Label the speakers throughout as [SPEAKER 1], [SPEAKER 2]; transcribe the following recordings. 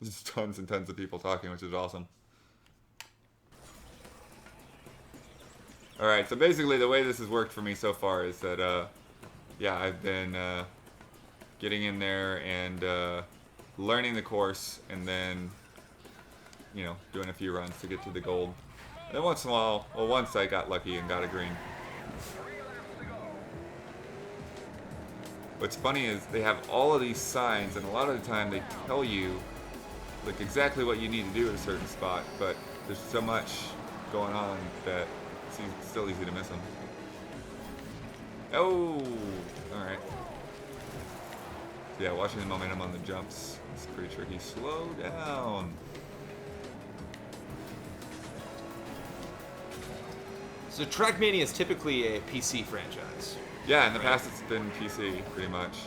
[SPEAKER 1] Just tons and tons of people talking, which is awesome. Alright, so basically the way this has worked for me so far is that, yeah, I've been getting in there and learning the course, and then, you know, doing a few runs to get to the gold. And then once in a while, well, once I got lucky and got a green. What's funny is they have all of these signs, and a lot of the time they tell you like exactly what you need to do at a certain spot, but there's so much going on that it's still easy to miss them. Oh, all right. Yeah, watching the momentum on the jumps is pretty tricky. Slow down.
[SPEAKER 2] So TrackMania is typically a PC franchise.
[SPEAKER 1] Yeah, in the past it's been PC pretty much,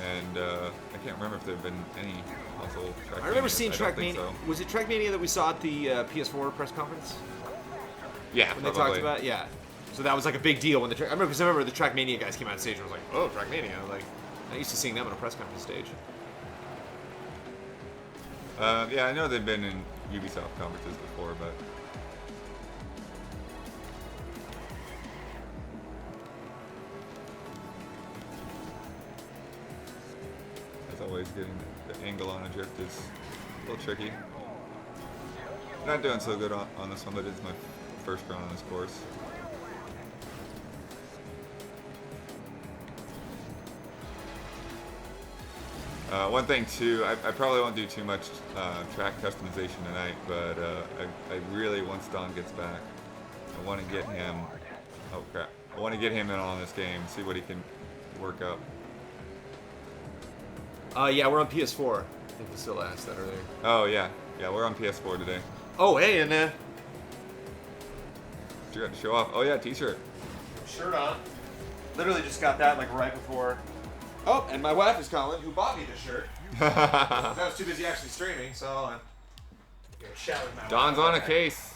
[SPEAKER 1] and I can't remember if there have been any console TrackMania.
[SPEAKER 2] I remember seeing
[SPEAKER 1] I don't
[SPEAKER 2] TrackMania.
[SPEAKER 1] think so.
[SPEAKER 2] Was it TrackMania that we saw at the PS4 press conference?
[SPEAKER 1] Yeah,
[SPEAKER 2] When
[SPEAKER 1] probably.
[SPEAKER 2] they talked about it? Yeah. So that was like a big deal when I remember, because I remember the TrackMania guys came out on stage and was like, oh, TrackMania. Like, I used to seeing them on a press conference stage.
[SPEAKER 1] Yeah, I know they've been in Ubisoft conferences before, but as always, getting the angle on a drift is a little tricky. Not doing so good on this one, but it's my first run on this course. One thing too, I probably won't do too much track customization tonight, but I really, once Don gets back, I want to get him, oh crap, I want to get him in on this game, see what he can work up.
[SPEAKER 2] Yeah, we're on PS4. I think we still asked that earlier.
[SPEAKER 1] Oh yeah, we're on PS4 today.
[SPEAKER 2] Oh, hey, and
[SPEAKER 1] You got to show off. Oh yeah, t-shirt.
[SPEAKER 2] shirt on. Literally just got that like right before. Oh, and my wife is calling, who bought me this shirt. I was too busy actually streaming, so I'm gonna chat with my
[SPEAKER 1] Don's
[SPEAKER 2] wife.
[SPEAKER 1] on a case.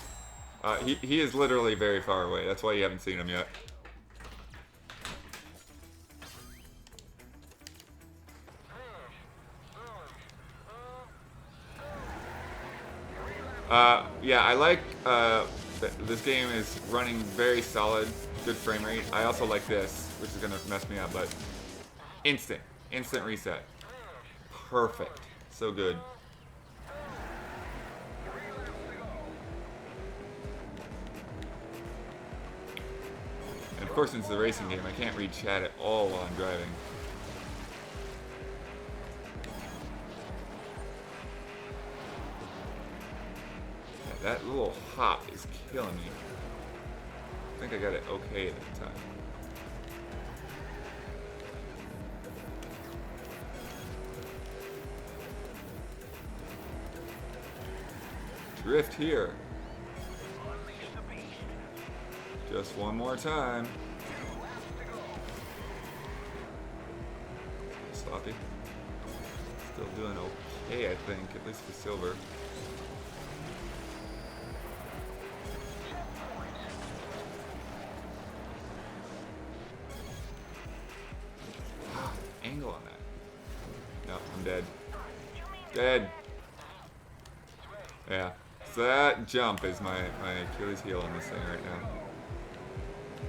[SPEAKER 1] He is literally very far away. That's why you haven't seen him yet. Yeah, I like this game is running very solid, good frame rate. I also like this, which is gonna mess me up, but instant reset. Perfect, so good. And of course, since it's a racing game, I can't read chat at all while I'm driving. That little hop is killing me. I think I got it okay at the time. Drift here. Just one more time. Sloppy. Still doing okay, I think, at least for silver. Angle on that. No, I'm dead. Dead. Yeah. So that jump is my Achilles heel on this thing right now.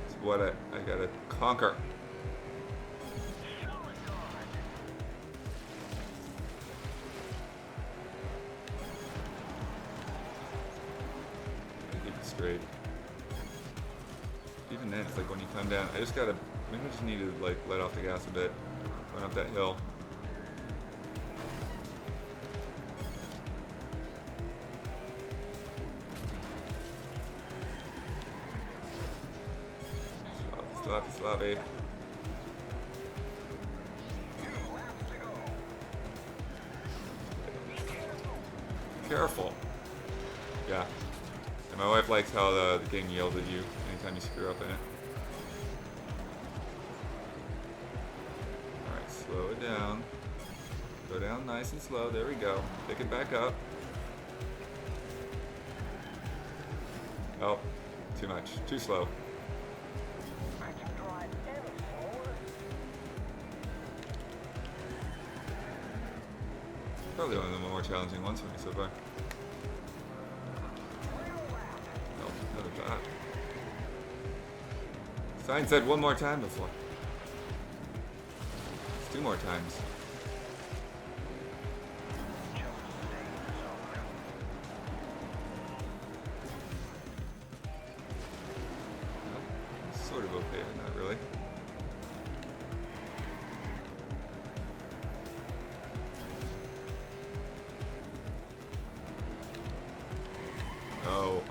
[SPEAKER 1] It's what I gotta conquer. Keep it straight. Even then, it's like when you come down, I just gotta, maybe I just need to like let off the gas a bit, going up that hill. Sloppy. Careful. Yeah. And my wife likes how the game yells at you anytime you screw up in it. Alright, slow it down. Go down nice and slow. There we go. Pick it back up. Oh, too much. Too slow. probably one of the more challenging ones for me so far. Oh, another dot. Sign said one more time before. It's 2 more times. Well, sort of okay, but not really. Oh,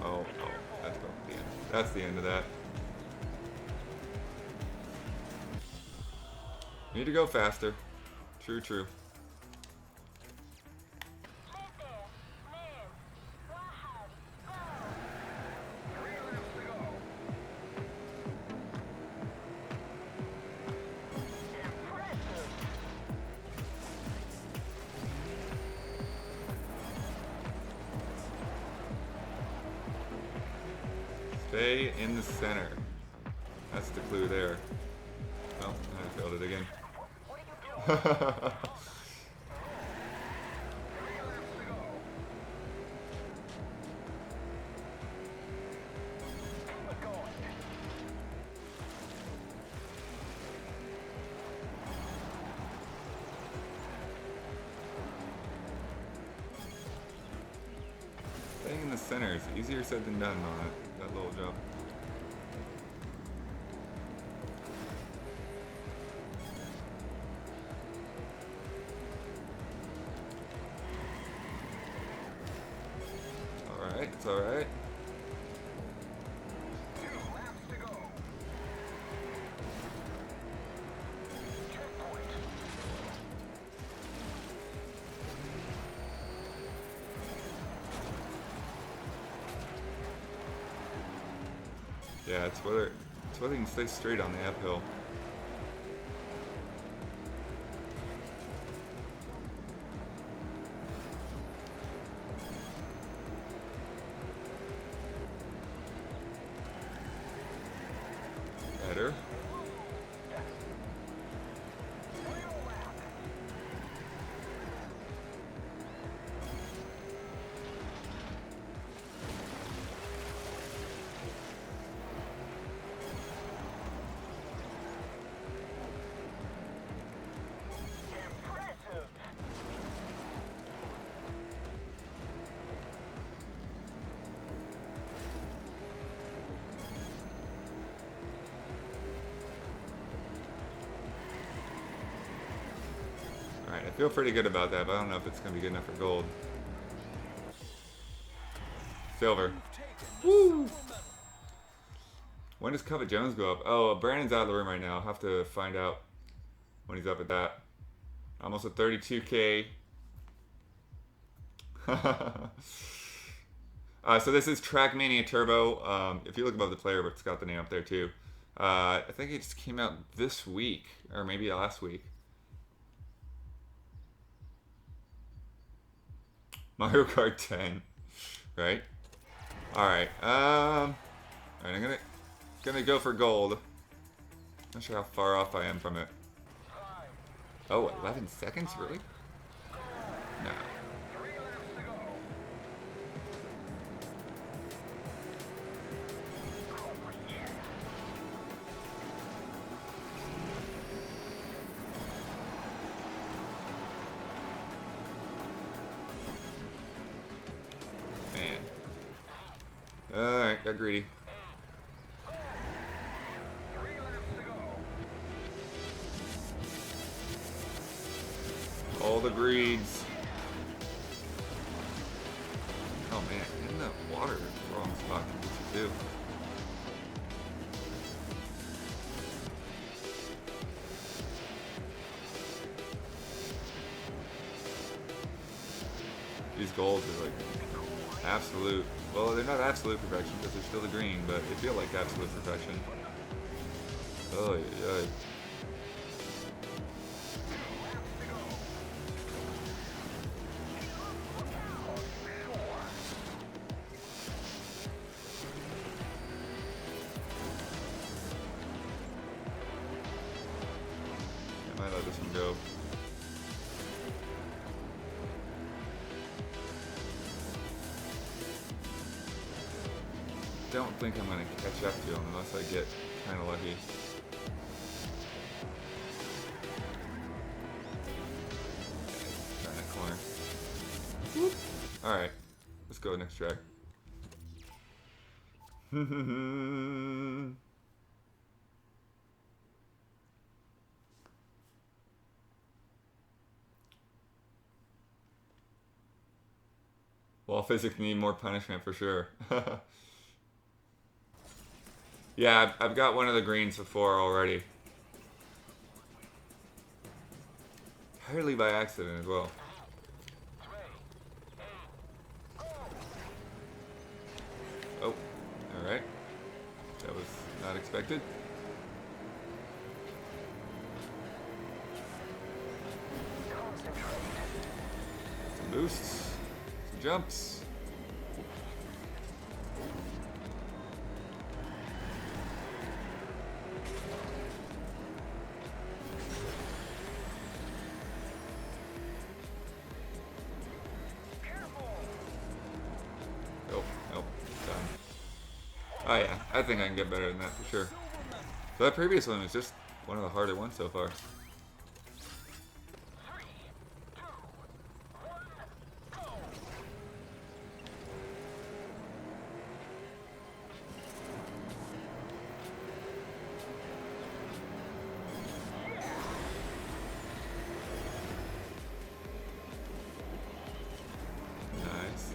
[SPEAKER 1] that's the end. That's the end of that. Need to go faster. True, true. Stay in the center. That's the clue there. Oh, I failed it again. Staying in the center is easier said than done on that little jump. Alright, it's alright. Yeah, it's whether you can stay straight on the uphill. Better. Alright, I feel pretty good about that, but I don't know if it's going to be good enough for gold. Silver. Woo! When does Covet Jones go up? Oh, Brandon's out of the room right now. I'll have to find out when he's up at that. Almost at 32K. So this is TrackMania Turbo. If you look above the player, but it's got the name up there too. I think it just came out this week, or maybe last week. Mario Kart 10, right? All right. All right. I'm gonna go for gold. Not sure how far off I am from it. Oh, 11 seconds, really? No. Alright, got greedy. All the greeds. Oh man, in the water, wrong spot. What to do? These golds are like absolute. Well, they're not absolute perfection because they're still the green, but they feel like absolute perfection. Oh yeah. I might let this one go. don't think I'm gonna catch up to him unless I get kind of lucky. Turn that corner. All right, let's go next track. Well, physics need more punishment for sure. Yeah, I've got one of the greens before already. Entirely by accident as well. Oh, alright. That was not expected. Some boosts. Some jumps. Oh yeah, I think I can get better than that for sure. So that previous one was just one of the harder ones so far. Nice.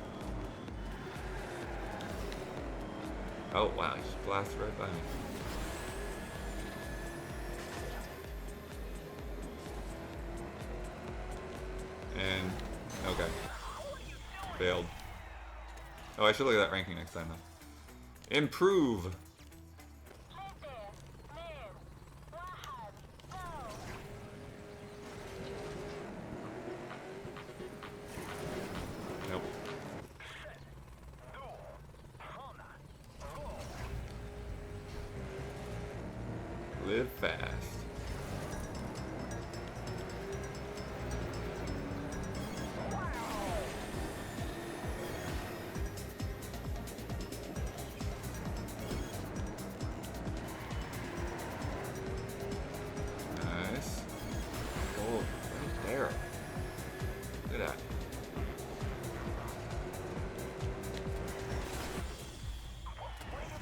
[SPEAKER 1] Oh wow, he just blasted right by me. And, okay. Failed. Oh, I should look at that ranking next time though. Improve! Nope. Live fast. Nice. Oh, right there. Look at that.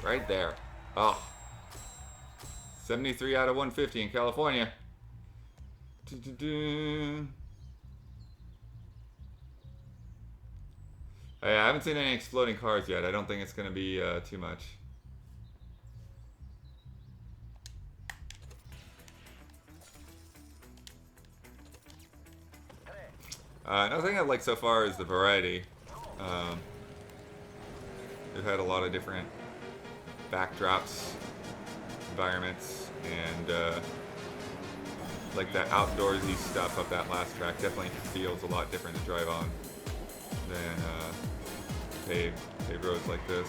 [SPEAKER 1] Right there. Oh. 73 out of 150 in California. I haven't seen any exploding cars yet. I don't think it's going to be too much. Another thing I like so far is the variety. We've had a lot of different backdrops, environments, and like that outdoorsy stuff of that last track definitely feels a lot different to drive on than paved roads like this.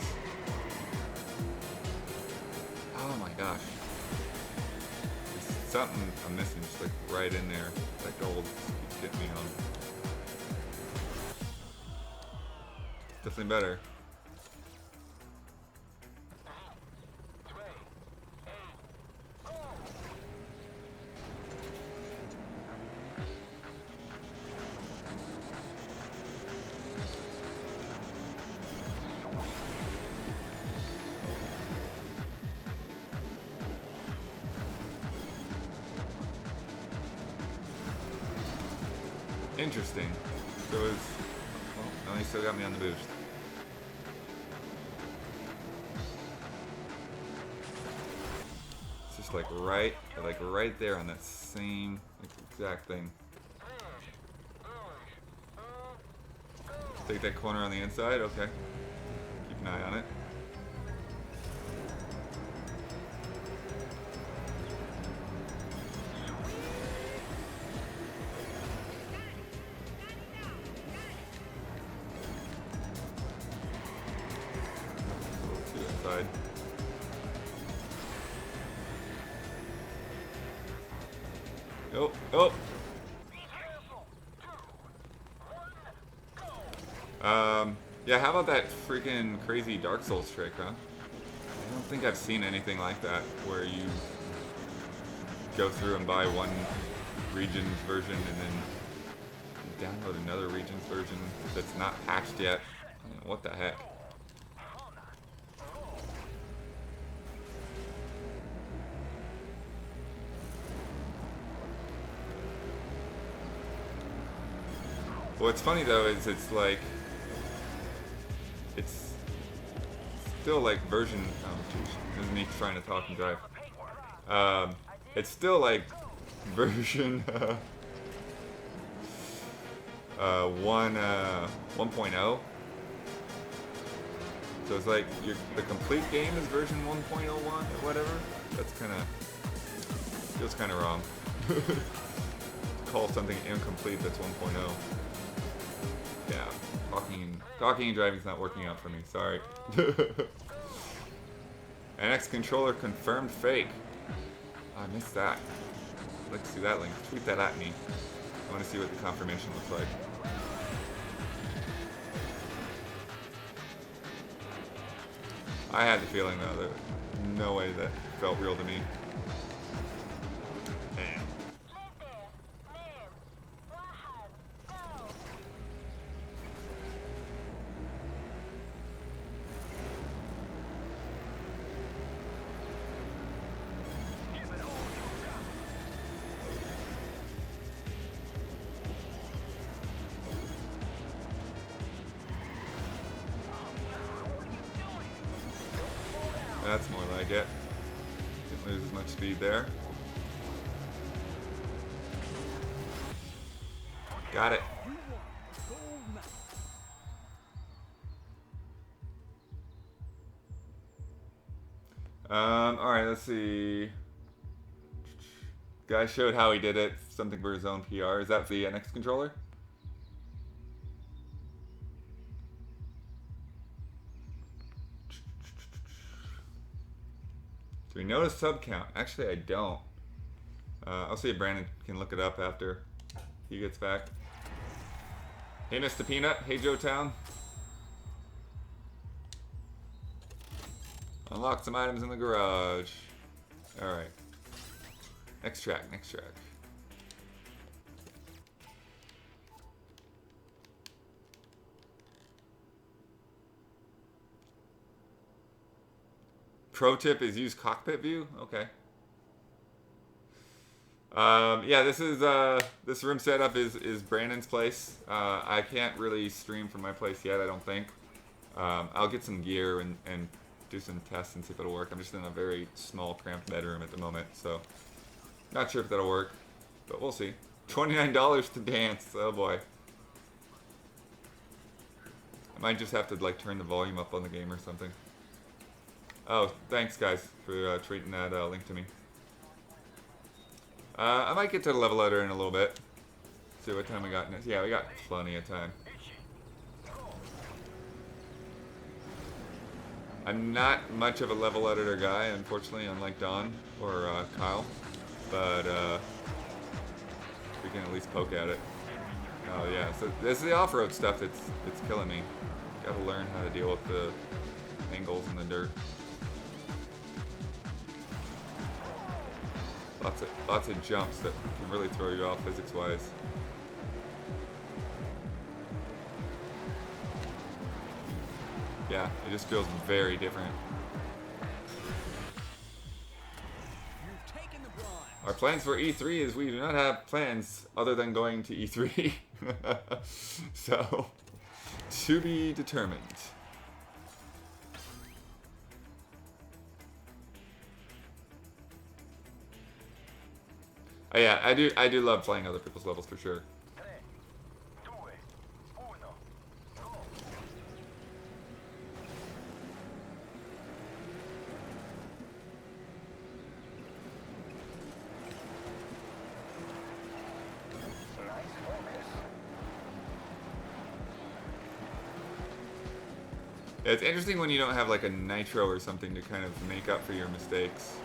[SPEAKER 1] Oh my gosh. There's something I'm missing just like right in there. That gold keeps getting me on. Definitely better. Interesting. So it's, well, no, he still got me on the boost. It's just like right there on that same exact thing. Take that corner on the inside. Okay. Keep an eye on it. Oh, oh. Yeah, how about that freaking crazy Dark Souls trick, huh? I don't think I've seen anything like that where you go through and buy one region's version and then download another region's version that's not patched yet. I mean, what the heck? What's funny though is it's like it's still like version. Oh, geez, this is me trying to talk and drive. It's still like version 1.0. So it's like the complete game is version 1.01 or whatever. That's kind of feels kind of wrong. Call something incomplete that's 1.0. Yeah, talking and driving's not working out for me. Sorry. NX controller confirmed fake. Oh, I missed that. I'd like to see that link. Tweet that at me. I want to see what the confirmation looks like. I had the feeling though that no way that felt real to me. Man. That's more like it. Didn't lose as much speed there. Got it. Alright, let's see. Guy showed how he did it. Something for his own PR. Is that the NX controller? Do we notice sub count? Actually, I don't. I'll see if Brandon can look it up after he gets back. Hey, Mr. Peanut. Hey, Joe Town. Unlock some items in the garage. Alright. Next track, next track. Pro tip is use cockpit view? Okay. Yeah, this is this room setup is Brandon's place. I can't really stream from my place yet, I don't think. I'll get some gear and do some tests and see if it'll work. I'm just in a very small, cramped bedroom at the moment, so not sure if that'll work, but we'll see. $29 to dance. Oh boy. I might just have to like turn the volume up on the game or something. Oh, thanks guys for tweeting that link to me. I might get to the level editor in a little bit. See what time we got next. Yeah, we got plenty of time. I'm not much of a level editor guy, unfortunately, unlike Don or Kyle. But we can at least poke at it. Oh yeah, so this is the off-road stuff that's killing me. Gotta learn how to deal with the angles in the dirt. Lots of jumps that can really throw you off physics-wise. Yeah, it just feels very different. Our plans for E3 is we do not have plans other than going to E3. So, to be determined. Oh yeah, I do love playing other people's levels for sure. Yeah, it's interesting when you don't have like a nitro or something to kind of make up for your mistakes.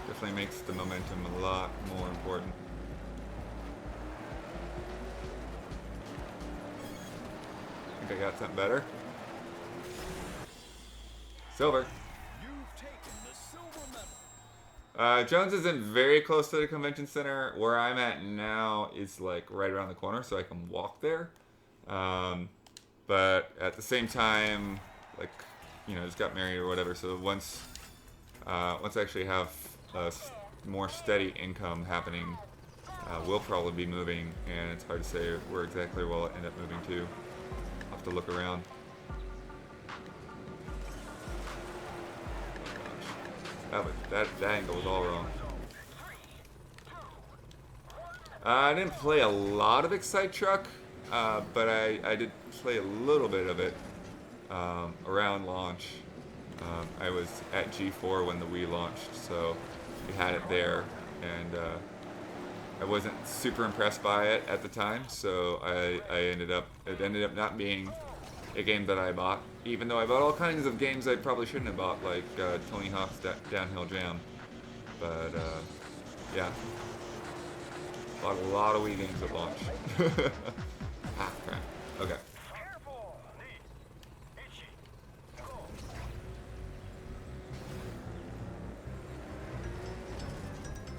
[SPEAKER 1] Definitely makes the momentum a lot more important. I think I got something better. Silver. Jones isn't very close to the convention center. Where I'm at now is like right around the corner, so I can walk there. But at the same time, like, just got married or whatever. So once I actually have a more steady income happening, we'll probably be moving, and it's hard to say where exactly we'll end up moving to. I'll have to look around. That angle was all wrong. I didn't play a lot of Excite Truck, but I did play a little bit of it around launch. I was at G4 when the Wii launched, so we had it there, and I wasn't super impressed by it at the time, so it ended up not being a game that I bought, even though I bought all kinds of games I probably shouldn't have bought, like Tony Hawk's Downhill Jam. But yeah, bought a lot of Wii games at launch. Ah, crap. Okay.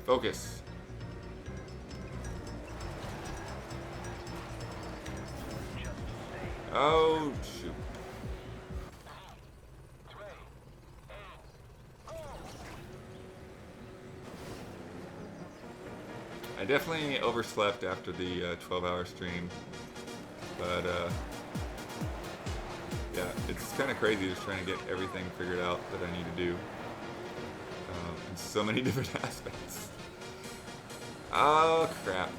[SPEAKER 1] Focus. Oh, shoot. I definitely overslept after the 12-hour stream, but yeah, it's kind of crazy just trying to get everything figured out that I need to do in so many different aspects. Oh, crap.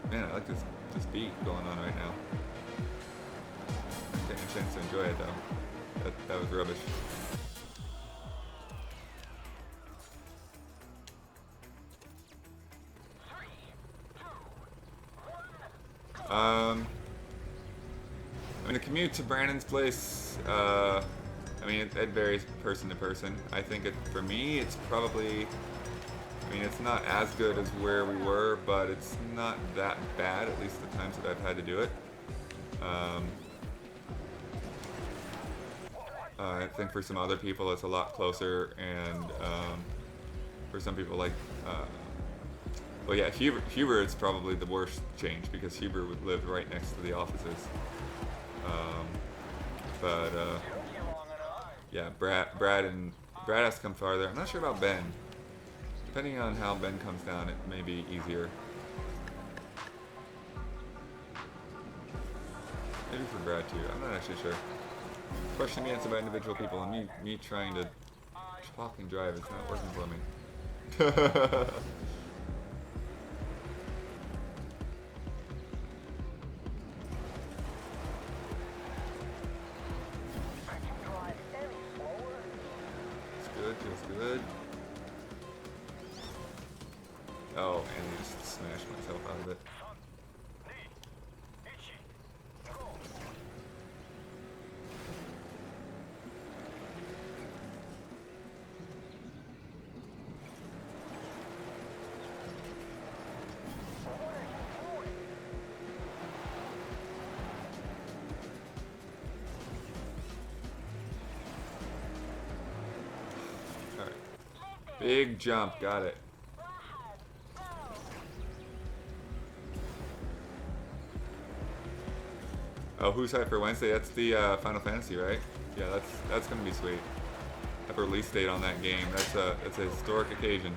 [SPEAKER 1] Man, I like this beat going on right now. I'm getting a chance to enjoy it, though. That was rubbish. I mean, the commute to Brandon's place, I mean, it varies person to person. I think for me, it's probably, I mean, it's not as good as where we were, but it's not that bad, at least the times that I've had to do it. I think for some other people, it's a lot closer, and for some people, like, well, yeah, Huber, it's probably the worst change because Huber lived right next to the offices. But yeah, Brad has to come farther. I'm not sure about Ben. Depending on how Ben comes down, it may be easier. Maybe for Brad too. I'm not actually sure. Question answered by individual people, and me trying to fucking drive, it's not working for me. Feels good. Oh, and I just smashed myself out of it. Big jump, got it. Oh, who's hyped for Wednesday? That's the Final Fantasy, right? Yeah, that's gonna be sweet. Have a release date on that game. That's a historic occasion.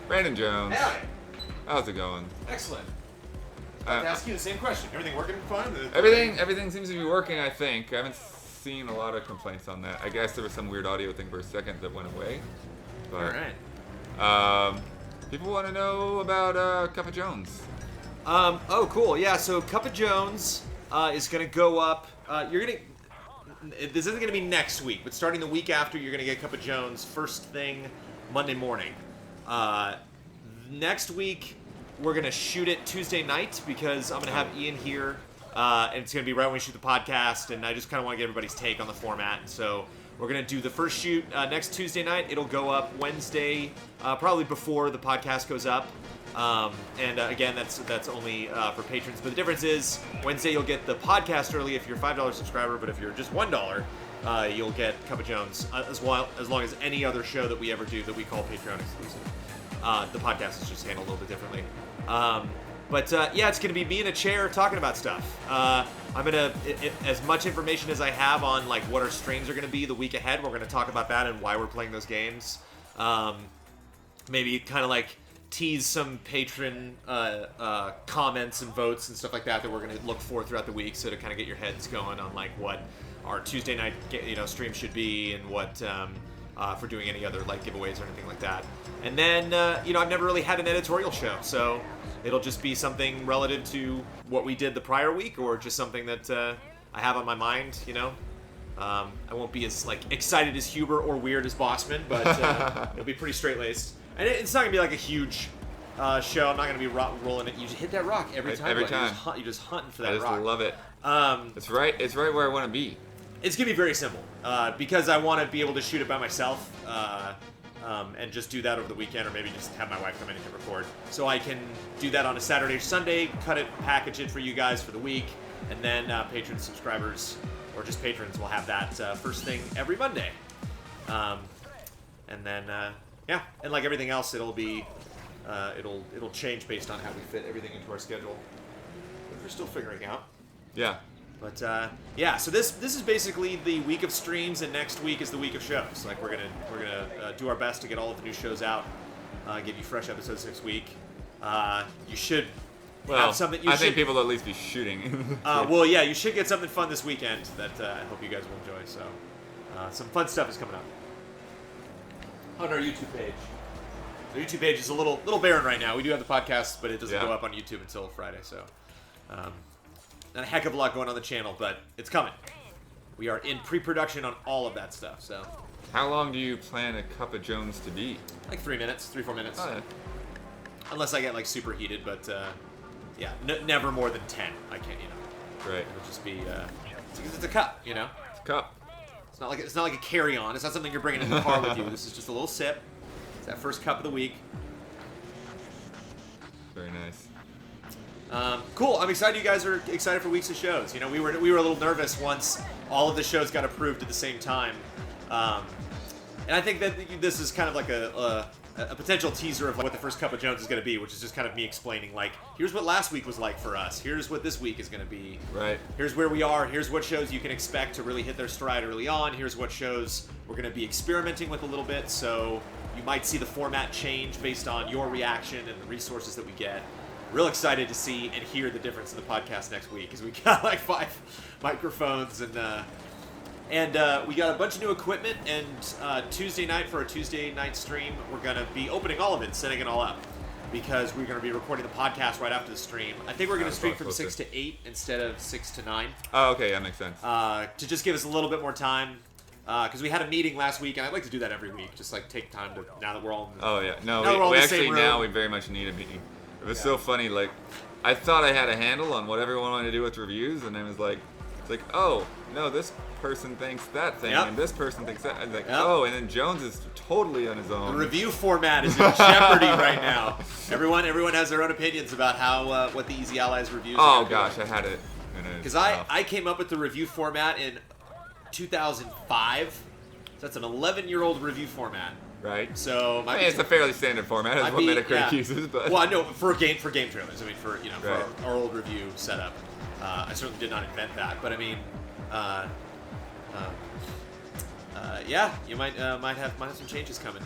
[SPEAKER 1] Brandon Jones.
[SPEAKER 2] Hey.
[SPEAKER 1] How's it going?
[SPEAKER 2] Excellent. I'd ask you the same question. Everything working fine?
[SPEAKER 1] Everything seems to be working, I think. I haven't seen a lot of complaints on that. I guess there was some weird audio thing for a second that went away. But,
[SPEAKER 2] all right.
[SPEAKER 1] People want to know about Cup of Jones.
[SPEAKER 2] Oh, cool. Yeah, so Cup of Jones is going to go up. This isn't going to be next week, but starting the week after, you're going to get Cup of Jones first thing Monday morning. Next week, we're going to shoot it Tuesday night because I'm going to have Ian here, and it's going to be right when we shoot the podcast, and I just kind of want to get everybody's take on the format. So we're going to do the first shoot next Tuesday night. It'll go up Wednesday, probably before the podcast goes up. And again, that's only for patrons. But the difference is Wednesday you'll get the podcast early if you're a $5 subscriber, but if you're just $1, you'll get Cup of Jones as long as any other show that we ever do that we call Patreon exclusive. The podcast is just handled a little bit differently. But yeah, it's going to be me in a chair talking about stuff. I'm going to, as much information as I have on like what our streams are going to be the week ahead, we're going to talk about that and why we're playing those games. Maybe kind of like tease some patron comments and votes and stuff like that we're going to look for throughout the week, so to kind of get your heads going on like what our Tuesday night stream should be, and what for doing any other like giveaways or anything like that. And then I've never really had an editorial show, so it'll just be something relative to what we did the prior week, or just something that I have on my mind. I won't be as like excited as Huber or weird as Bossman, but it'll be pretty straight-laced. And it's not gonna be like a huge show. I'm not gonna be rolling it. You just hit that rock every time.
[SPEAKER 1] Every time.
[SPEAKER 2] You're just hunting for that
[SPEAKER 1] I just
[SPEAKER 2] rock.
[SPEAKER 1] love it. It's right where I want to be.
[SPEAKER 2] It's gonna be very simple because I want to be able to shoot it by myself and just do that over the weekend, or maybe just have my wife come in and hit record, so I can do that on a Saturday or Sunday, cut it, package it for you guys for the week, and then patron subscribers or just patrons will have that first thing every Monday. And then and like everything else, it'll be it'll change based on how we fit everything into our schedule, which we're still figuring out.
[SPEAKER 1] Yeah.
[SPEAKER 2] But so this is basically the week of streams, and next week is the week of shows. Like we're gonna do our best to get all of the new shows out, give you fresh episodes next week. You should have something.
[SPEAKER 1] I think people will at least be shooting.
[SPEAKER 2] You should get something fun this weekend that I hope you guys will enjoy. So some fun stuff is coming up on our YouTube page. The YouTube page is a little barren right now. We do have the podcast, but it doesn't go up on YouTube until Friday. So. Not a heck of a lot going on the channel, but it's coming. We are in pre-production on all of that stuff, so.
[SPEAKER 1] How long do you plan a Cup of Jones to be?
[SPEAKER 2] Like 3 minutes, 3-4 minutes.
[SPEAKER 1] Oh, yeah.
[SPEAKER 2] Unless I get like super heated, but never more than 10. I can't,
[SPEAKER 1] Right.
[SPEAKER 2] It'll just be, it's a cup,
[SPEAKER 1] It's a cup.
[SPEAKER 2] It's not like a carry-on. It's not something you're bringing in the car with you. This is just a little sip. It's that first cup of the week.
[SPEAKER 1] Very nice.
[SPEAKER 2] Cool. I'm excited you guys are excited for weeks of shows. We were a little nervous once all of the shows got approved at the same time. And I think that this is kind of like a potential teaser of what the first Cup of Jones is going to be, which is just kind of me explaining, like, here's what last week was like for us. Here's what this week is going to be.
[SPEAKER 1] Right.
[SPEAKER 2] Here's where we are. Here's what shows you can expect to really hit their stride early on. Here's what shows we're going to be experimenting with a little bit. So you might see the format change based on your reaction and the resources that we get. Real excited to see and hear the difference in the podcast next week, because we got like 5 microphones and we got a bunch of new equipment. And Tuesday night, for our Tuesday night stream, we're gonna be opening all of it and setting it all up, because we're gonna be recording the podcast right after the stream. I think we're gonna stream from 6 to 8 instead of 6 to 9.
[SPEAKER 1] Oh, okay, that makes sense.
[SPEAKER 2] To just give us a little bit more time. Because we had a meeting last week, and I'd like to do that every week. Just like take time to, now that we're all in the,
[SPEAKER 1] Oh yeah, no,
[SPEAKER 2] now
[SPEAKER 1] we actually now we very much need a meeting. It was so funny. Like, I thought I had a handle on what everyone wanted to do with reviews, and then it was like, it's like, oh no, this person thinks that thing, and this person thinks that. And like, oh, and then Jones is totally on his own.
[SPEAKER 2] The review format is in jeopardy right now. Everyone has their own opinions about how what the Easy Allies reviews.
[SPEAKER 1] Oh gosh, I had it.
[SPEAKER 2] Because I came up with the review format in 2005. So that's an 11-year-old review format.
[SPEAKER 1] Right.
[SPEAKER 2] So
[SPEAKER 1] it's a fairly standard format, is what Metacritic uses, but
[SPEAKER 2] well, I know for GameTrailers. I mean, for our old review setup, I certainly did not invent that. But I mean, you might have some changes coming.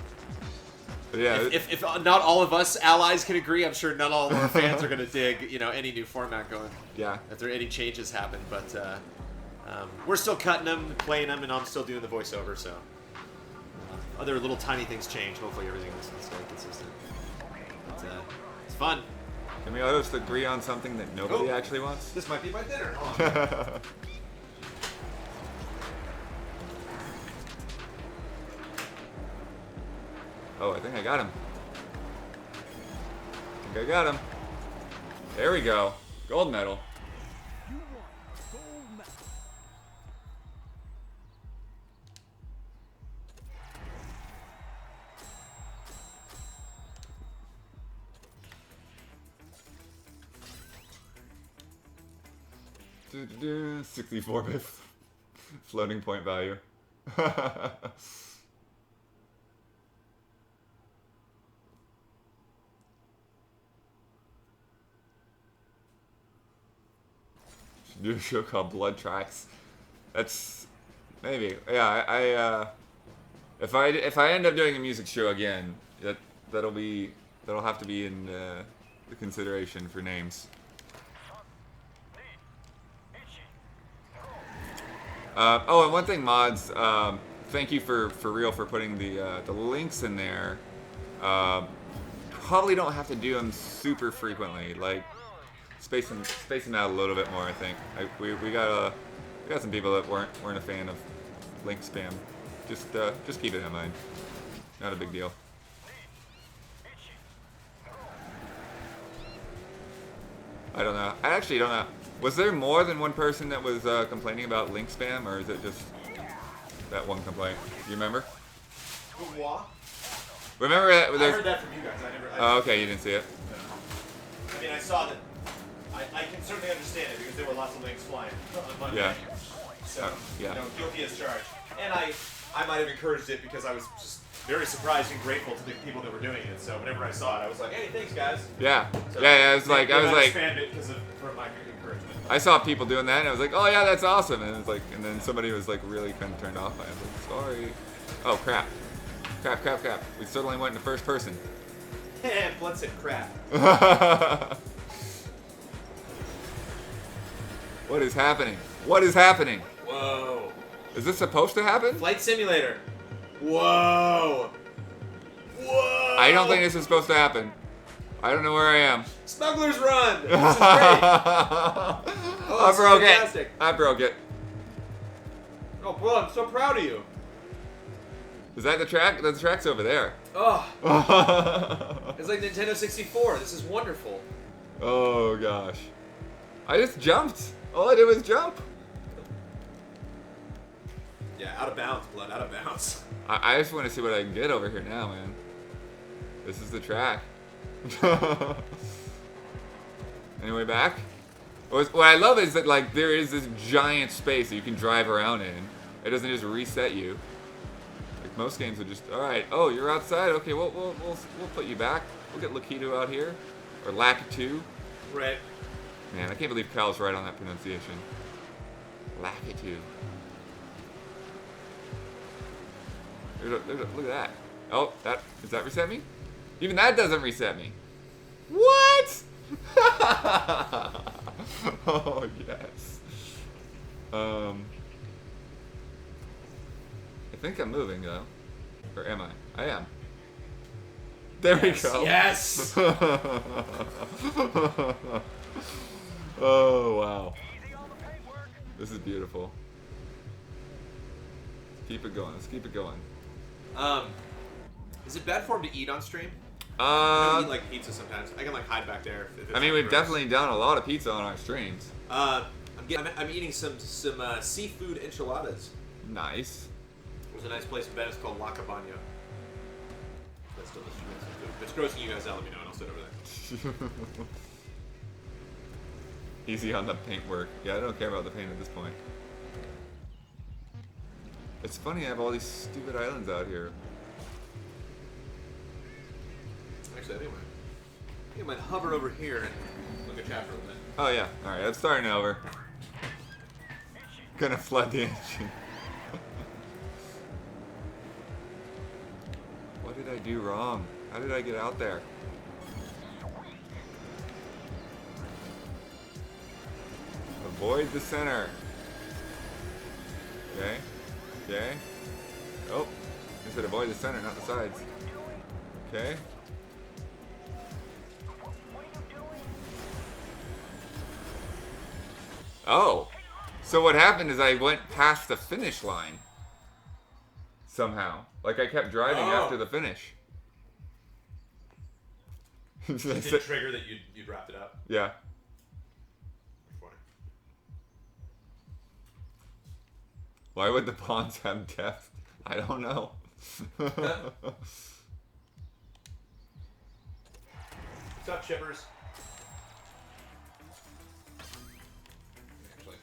[SPEAKER 1] But yeah.
[SPEAKER 2] If not all of us allies can agree, I'm sure not all of our fans are going to dig any new format going.
[SPEAKER 1] Yeah.
[SPEAKER 2] If there any changes happen, but we're still cutting them, playing them, and I'm still doing the voiceover. So. Other little tiny things change. Hopefully everything is stay consistent. But, it's fun.
[SPEAKER 1] Can we all just agree on something that nobody actually wants?
[SPEAKER 2] This might be my dinner.
[SPEAKER 1] Oh, I think I got him. There we go. Gold medal. $64 bits. Floating point value. Should do a show called Blood Tracks. That's maybe. Yeah, if I end up doing a music show again, that'll have to be in the consideration for names. Oh, and one thing, mods. Thank you for real for putting the links in there. Probably don't have to do them super frequently. Like space them out a little bit more. I think we got some people that weren't a fan of link spam. Just keep it in mind. Not a big deal. I don't know. I actually don't know. Was there more than one person that was complaining about link spam, or is it just that one complaint? Do you remember?
[SPEAKER 2] What?
[SPEAKER 1] Remember that?
[SPEAKER 2] I heard that from you guys.
[SPEAKER 1] Oh, okay, you didn't see it.
[SPEAKER 2] I mean, I saw that. I can certainly understand it because there were lots of links flying on Monday.
[SPEAKER 1] Yeah.
[SPEAKER 2] So,
[SPEAKER 1] yeah.
[SPEAKER 2] Guilty as charged. And I might have encouraged it because I was just very surprised and grateful to the people that were doing it. So whenever I saw it, I was like, "Hey, thanks, guys."
[SPEAKER 1] Yeah.
[SPEAKER 2] So
[SPEAKER 1] yeah. I was like,
[SPEAKER 2] expand it because for my encouragement.
[SPEAKER 1] I saw people doing that, and I was like, "Oh yeah, that's awesome." And it was like, and then somebody was like really kind of turned off by it. I was like, "Sorry." Oh crap. Crap. We suddenly went into first person.
[SPEAKER 2] Blood said crap.
[SPEAKER 1] What is happening? What is happening?
[SPEAKER 2] Whoa.
[SPEAKER 1] Is this supposed to happen?
[SPEAKER 2] Flight simulator. Whoa. Whoa.
[SPEAKER 1] I don't think this is supposed to happen. I don't know where I am.
[SPEAKER 2] Smuggler's Run. This is great. Oh,
[SPEAKER 1] I broke
[SPEAKER 2] fantastic.
[SPEAKER 1] it. I broke it.
[SPEAKER 2] Oh, bro, I'm so proud of you.
[SPEAKER 1] Is that the track? The track's over there.
[SPEAKER 2] Oh. It's like Nintendo 64. This is wonderful.
[SPEAKER 1] Oh gosh. I just jumped. All I did was jump.
[SPEAKER 2] Yeah, out of bounds, Blood. Out of bounds.
[SPEAKER 1] I just want to see what I can get over here now, man. This is the track. Anyway, back. What I love is that like there is this giant space that you can drive around in. It doesn't just reset you. Like most games would just, all right. Oh, you're outside. Okay, we'll put you back. We'll get Lakitu out here, or Lakitu.
[SPEAKER 2] Right.
[SPEAKER 1] Man, I can't believe Kyle's right on that pronunciation. Lakitu. Look at that. Oh, does that reset me? Even that doesn't reset me. What? Oh yes. I think I'm moving though, or am I? I am. There we go.
[SPEAKER 2] Yes.
[SPEAKER 1] Oh wow. This is beautiful. Let's keep it going. Let's keep it going.
[SPEAKER 2] Is it bad form to eat on stream? I eat like pizza sometimes. I can like hide back there.
[SPEAKER 1] I mean, we've definitely done a lot of pizza on our streams.
[SPEAKER 2] I'm eating some seafood enchiladas.
[SPEAKER 1] Nice.
[SPEAKER 2] There's a nice place in Venice called La Cabana. That's delicious. If it's grossing you guys out, let me know and I'll sit over there.
[SPEAKER 1] Easy on the paint work. Yeah, I don't care about the paint at this point. It's funny I have all these stupid islands out here.
[SPEAKER 2] Actually, I think I might hover over here and look at chat for a minute.
[SPEAKER 1] Oh yeah, alright, I'm starting over. Gonna flood the engine. What did I do wrong? How did I get out there? Avoid the center. Okay. Okay. Oh. I said avoid the center, not the sides. Okay. Oh. So what happened is I went past the finish line. Somehow. Like I kept driving after the finish.
[SPEAKER 2] Did it trigger that you'd wrapped it up?
[SPEAKER 1] Yeah. Why would the pawns have depth? I don't know.
[SPEAKER 2] What's up, shippers? Actually.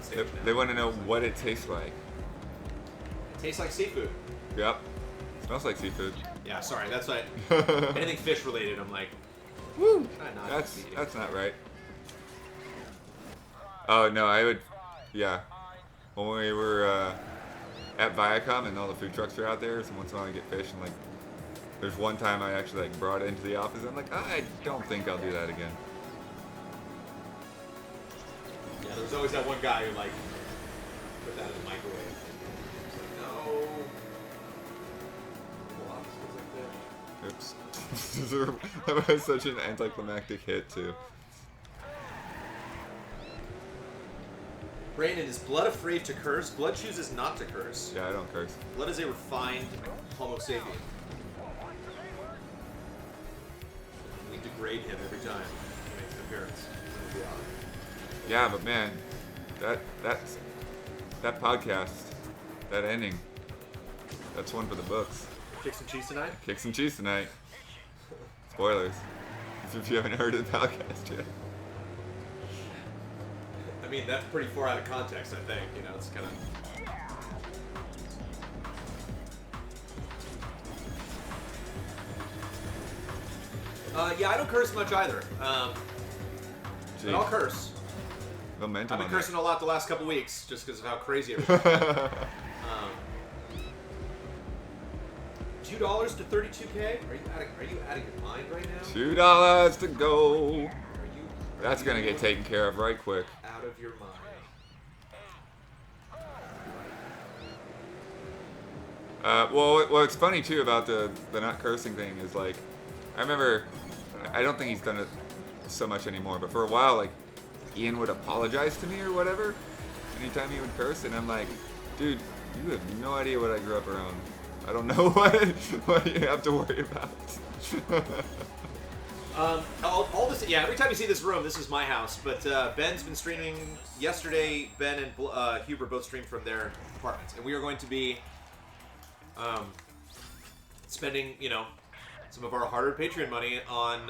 [SPEAKER 2] stage now.
[SPEAKER 1] They want to know what it tastes like.
[SPEAKER 2] It tastes like seafood.
[SPEAKER 1] Yep. Smells like seafood.
[SPEAKER 2] Yeah, sorry. That's like anything fish related. I'm like,
[SPEAKER 1] Woo!
[SPEAKER 2] can I not
[SPEAKER 1] That's not right. Oh no, I would. Yeah. When we were at Viacom and all the food trucks are out there, so once in a while I get fish and like. There's one time I actually like brought it into the office. And I'm like, I don't think I'll do that again.
[SPEAKER 2] Yeah, there's always that one guy who like put that in the microwave. It's like, no.
[SPEAKER 1] Oops. That was such an anticlimactic hit too.
[SPEAKER 2] Brandon, is blood afraid to curse? Blood chooses not to curse.
[SPEAKER 1] Yeah, I don't curse.
[SPEAKER 2] Blood is a refined Homo sapien. We degrade him every time he makes an appearance.
[SPEAKER 1] Yeah, but man, that podcast, that ending, that's one for the books.
[SPEAKER 2] Kick some cheese tonight?
[SPEAKER 1] Kick some cheese tonight. Spoilers. If you haven't heard of the podcast yet.
[SPEAKER 2] I mean, that's pretty far out of context, I think. You know, it's kind of... yeah, I don't curse much either. But I'll curse.
[SPEAKER 1] Momentum.
[SPEAKER 2] I've been cursing a lot the last couple weeks, just because of how crazy everything's been. $2 to 32K? Are you out of your mind right now?
[SPEAKER 1] $2 to go. That's gonna get taken care of right quick.
[SPEAKER 2] Out of your mind.
[SPEAKER 1] Well, what's funny too about the not cursing thing is like, I remember, I don't think he's done it so much anymore, but for a while, like, Ian would apologize to me or whatever, anytime he would curse, and I'm like, dude, you have no idea what I grew up around. I don't know what you have to worry about.
[SPEAKER 2] All this, yeah. Every time you see this room, this is my house. But Ben's been streaming yesterday. Ben and Huber both streamed from their apartments, and we are going to be spending, some of our hard-earned Patreon money on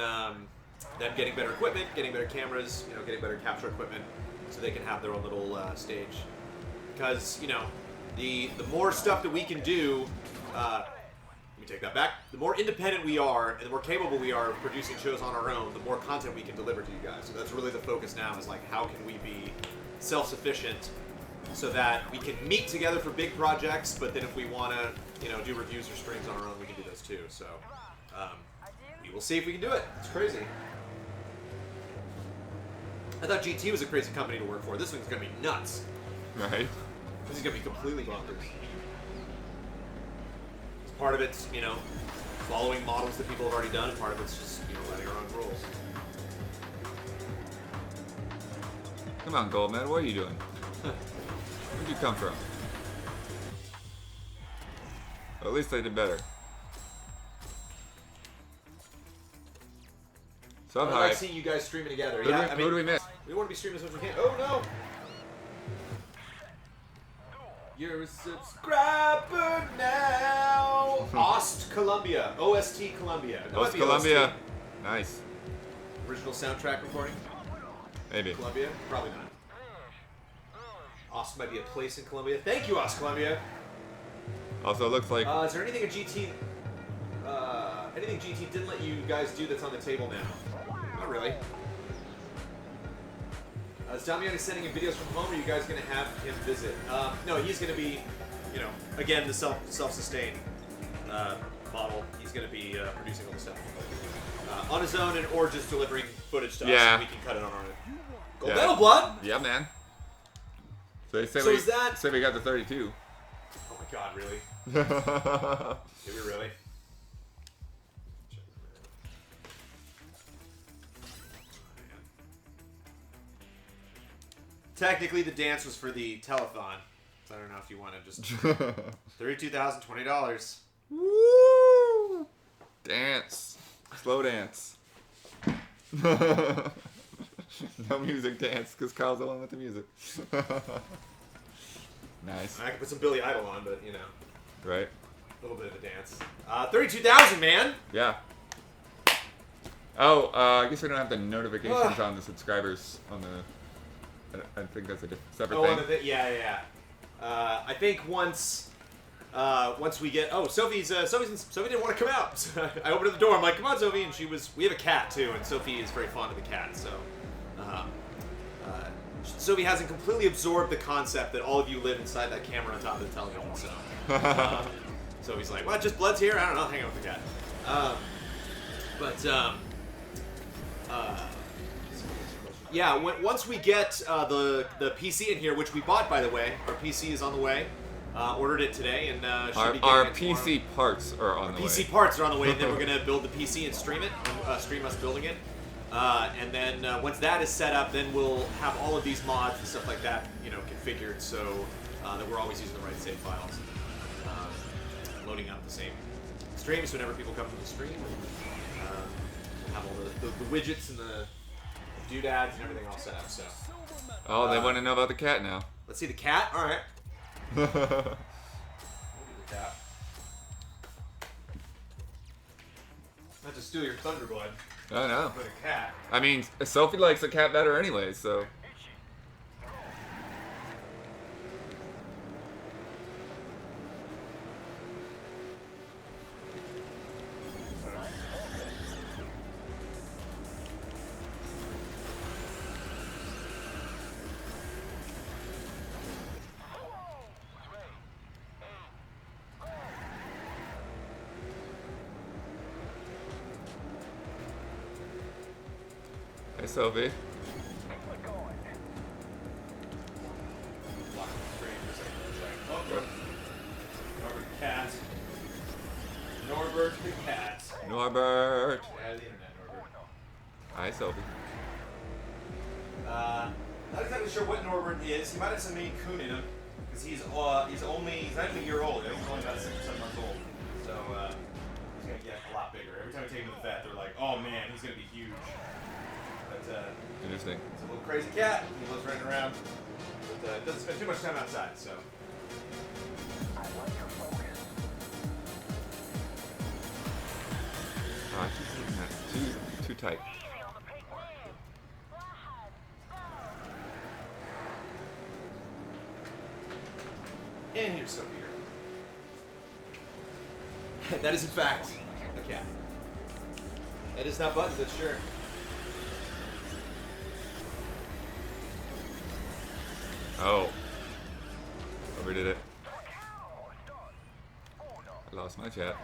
[SPEAKER 2] them getting better equipment, getting better cameras, getting better capture equipment, so they can have their own little stage. Because the more stuff that we can do. Let me take that back. The more independent we are and the more capable we are of producing shows on our own, the more content we can deliver to you guys. So that's really the focus now, is like, how can we be self-sufficient so that we can meet together for big projects, but then if we want to, do reviews or streams on our own, we can do those too. So we will see if we can do it. It's crazy. I thought GT was a crazy company to work for. This one's going to be nuts.
[SPEAKER 1] Right?
[SPEAKER 2] This is going to be completely bonkers. Part of it's, following models that people have already done, and part of it's just, letting our own rules.
[SPEAKER 1] Come on, Goldman, what are you doing? Where'd you come from? Well, at least I did better. So
[SPEAKER 2] I like seeing you guys streaming together.
[SPEAKER 1] What do we miss?
[SPEAKER 2] We want to be streaming as much as we can. Oh no! You're a subscriber now. Ost Columbia. OST Columbia.
[SPEAKER 1] Ost Columbia. Nice.
[SPEAKER 2] Original soundtrack recording?
[SPEAKER 1] Maybe.
[SPEAKER 2] Columbia? Probably not. Ost might be a place in Columbia. Thank you, Ost Columbia.
[SPEAKER 1] Also, it looks like.
[SPEAKER 2] Is there anything a GT? Anything GT didn't let you guys do that's on the table now? Not really. Is Damiani sending in videos from home, or are you guys going to have him visit? No, he's going to be, again, the self-sustained model. He's going to be producing all the stuff on his own, or just delivering footage to us, and we can cut it on our own. Gold medal, blood!
[SPEAKER 1] Yeah, man. So they say say we got the 32.
[SPEAKER 2] Oh my god, really? Did we really? Technically, the dance was for the telethon. So I don't know if you want to just... $32,020.
[SPEAKER 1] Woo! Dance. Slow dance. No music dance, because Kyle's the one with the music. Nice.
[SPEAKER 2] I could put some Billy Idol on, but,
[SPEAKER 1] Right.
[SPEAKER 2] A little bit of a dance. 32,000, man!
[SPEAKER 1] Yeah. Oh, I guess we don't have the notifications on the subscribers on the I think that's a separate
[SPEAKER 2] Oh,
[SPEAKER 1] thing.
[SPEAKER 2] yeah. I think once we get Sophie didn't want to come out. So I opened the door. I'm like, come on, Sophie, and we have a cat too, and Sophie is very fond of the cat. So Sophie hasn't completely absorbed the concept that all of you live inside that camera on top of the television. So Sophie's like, well, just Blood's here. I don't know, hang out with the cat. Yeah, once we get the PC in here, which we bought, by the way, our PC is on the way. Ordered it today, and should be getting
[SPEAKER 1] our
[SPEAKER 2] it
[SPEAKER 1] PC parts are on the way.
[SPEAKER 2] PC parts are on the way, and then we're gonna build the PC and stream it, stream us building it. And then once that is set up, then we'll have all of these mods and stuff like that, configured so that we're always using the right save files, loading up the same streams whenever people come to the stream. And have all the widgets and the doodads and everything all set up. So.
[SPEAKER 1] Oh, they want to know about the cat now.
[SPEAKER 2] Let's see the cat. All right. We'll do the cat. Not to steal your Thunderblood.
[SPEAKER 1] I know.
[SPEAKER 2] But a cat.
[SPEAKER 1] I mean, Sophie likes the cat better anyway, so. Hey, Sophie.
[SPEAKER 2] Cat. Norbert the cat.
[SPEAKER 1] Norbert.
[SPEAKER 2] Yeah, the internet, Norbert.
[SPEAKER 1] Hi, Sophie.
[SPEAKER 2] Not exactly sure what Norbert is. He might have some Maine Coon in him, because he's not even a year old. He's only about 6 or 7 months old. So he's gonna get a lot bigger. Every time I take him to the vet, they're like, "Oh man, he's gonna be huge." But
[SPEAKER 1] Interesting.
[SPEAKER 2] he's a little crazy cat. He loves running around, but doesn't spend too much time outside. So.
[SPEAKER 1] Oh, that's too tight.
[SPEAKER 2] And here's Sophie here. That is in fact a cat. That is not Buttons, that's sure.
[SPEAKER 1] Oh. Overdid it. I lost my chat.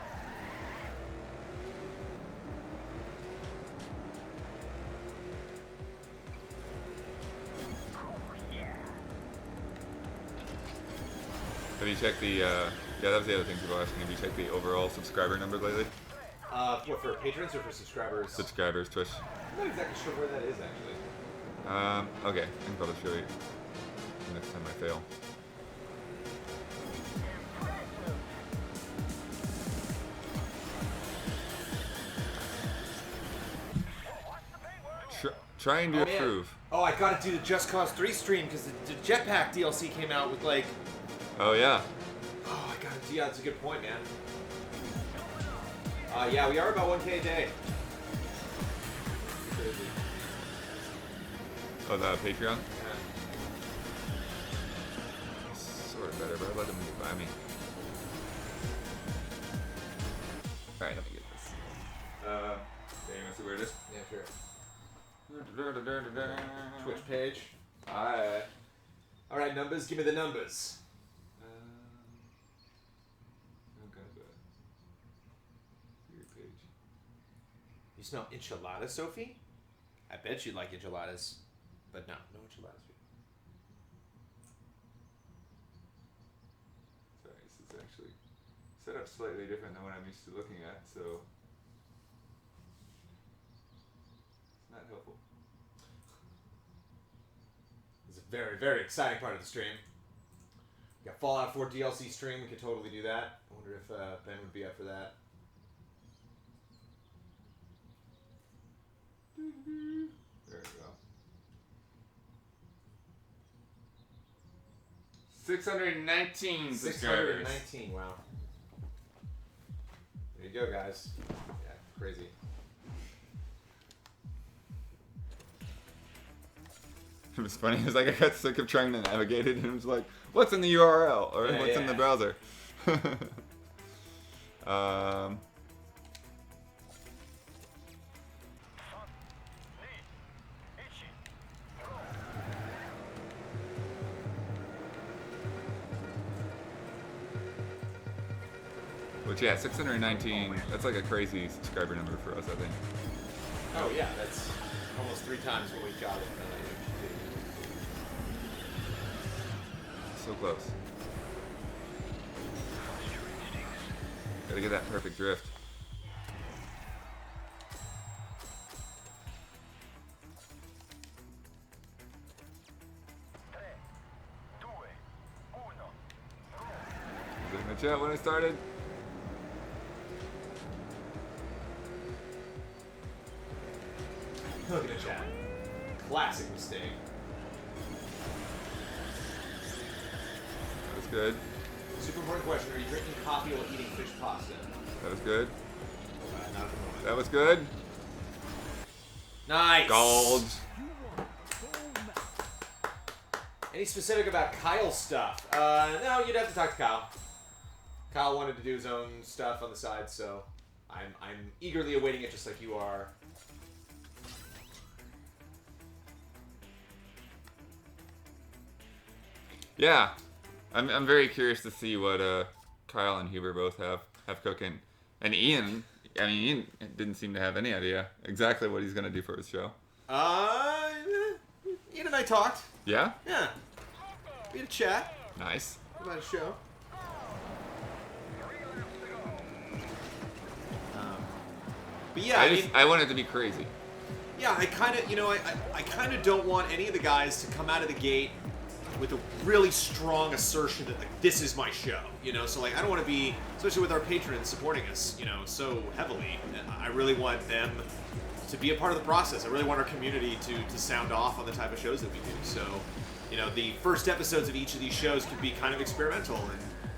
[SPEAKER 1] Have you checked the, yeah, that was the other thing people were asking. Have you checked the overall subscriber numbers lately?
[SPEAKER 2] What, for patrons or for subscribers?
[SPEAKER 1] Subscribers, Twitch.
[SPEAKER 2] I'm not exactly sure where that is, actually.
[SPEAKER 1] Okay. I can probably show you next time I fail. Trying to approve.
[SPEAKER 2] Oh, I gotta do the Just Cause 3 stream because the Jetpack DLC came out with like...
[SPEAKER 1] Oh, yeah.
[SPEAKER 2] Oh, I gotta do, yeah, that's a good point, man. Yeah, we are about 1K a day. Crazy.
[SPEAKER 1] Oh, the Patreon?
[SPEAKER 2] Yeah.
[SPEAKER 1] Sort of better, but I'd let them get by me. Alright, let me get this. Okay, you wanna see where it is?
[SPEAKER 2] Yeah, sure. Twitch page.
[SPEAKER 1] Alright.
[SPEAKER 2] Alright, numbers, give me the numbers.
[SPEAKER 1] Kind of a weird page.
[SPEAKER 2] You smell enchiladas, Sophie? I bet you'd like enchiladas. But no enchiladas.
[SPEAKER 1] Sorry, this is actually set up slightly different than what I'm used to looking at, so it's not helpful.
[SPEAKER 2] It's a very, very exciting part of the stream. We got Fallout 4 DLC stream. We could totally do that. I wonder if Ben would be up for that.
[SPEAKER 1] There we go. 619 subscribers.
[SPEAKER 2] 619, wow. There you go, guys. Yeah, crazy.
[SPEAKER 1] It was funny. It was like I got sick of trying to navigate it, and it was like, "What's in the URL?" or "What's in the browser?" Which, yeah, 619, that's like a crazy subscriber number for us, I think.
[SPEAKER 2] Oh, yeah, that's almost 3 times what we got it.
[SPEAKER 1] So close. Gotta get that perfect drift. Was it in the chat when I started?
[SPEAKER 2] Look at the chat. Classic mistake.
[SPEAKER 1] That was good.
[SPEAKER 2] Super important question. Are you drinking coffee while eating fish pasta?
[SPEAKER 1] That was good.
[SPEAKER 2] Not at the moment.
[SPEAKER 1] That was good.
[SPEAKER 2] Nice.
[SPEAKER 1] Gold.
[SPEAKER 2] Any specific about Kyle's stuff? No, you'd have to talk to Kyle. Kyle wanted to do his own stuff on the side, so I'm eagerly awaiting it just like you are.
[SPEAKER 1] Yeah. I'm very curious to see what Kyle and Huber both have cooking. And Ian, I mean, Ian didn't seem to have any idea exactly what he's going to do for his show.
[SPEAKER 2] Ian and I talked.
[SPEAKER 1] Yeah?
[SPEAKER 2] Yeah. We had a chat
[SPEAKER 1] Nice.
[SPEAKER 2] about a show. But yeah,
[SPEAKER 1] I want it to be crazy.
[SPEAKER 2] Yeah, I kind of, I kind of don't want any of the guys to come out of the gate with a really strong assertion that, like, this is my show, So, like, I don't want to be, especially with our patrons supporting us, so heavily. I really want them to be a part of the process. I really want our community to sound off on the type of shows that we do. So, the first episodes of each of these shows could be kind of experimental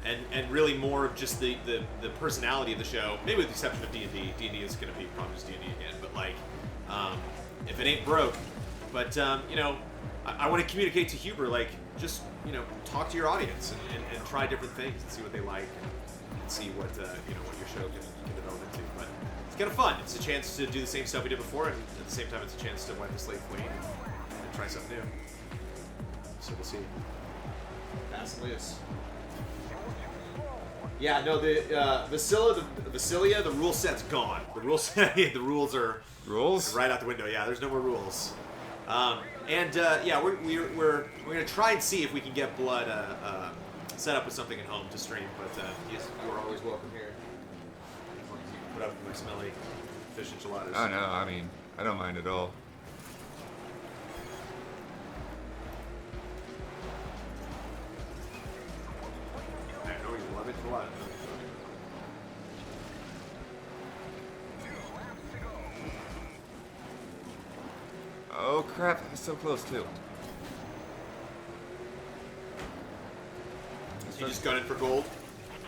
[SPEAKER 2] and really more of just the personality of the show, maybe with the exception of D&D. D&D is going to be probably just D&D again, but, like, if it ain't broke. But, I want to communicate to Huber, like, just, talk to your audience and try different things and see what they like and see what, what your show can develop into. But it's kind of fun. It's a chance to do the same stuff we did before, and at the same time, it's a chance to wipe the slate clean and try something new. So we'll see. Fast and loose. Yeah, no, the Vasilia, the rule set's gone. The rule set, the rules are right out the window. Yeah, there's no more rules. Yeah, we're gonna try and see if we can get Blood set up with something at home to stream. But yes, you are always welcome here. As long as you can put up my smelly fish enchiladas.
[SPEAKER 1] Oh no, I mean, I don't mind at all.
[SPEAKER 2] I know you love it a lot.
[SPEAKER 1] Oh crap, I was so close too.
[SPEAKER 2] You just got in for gold?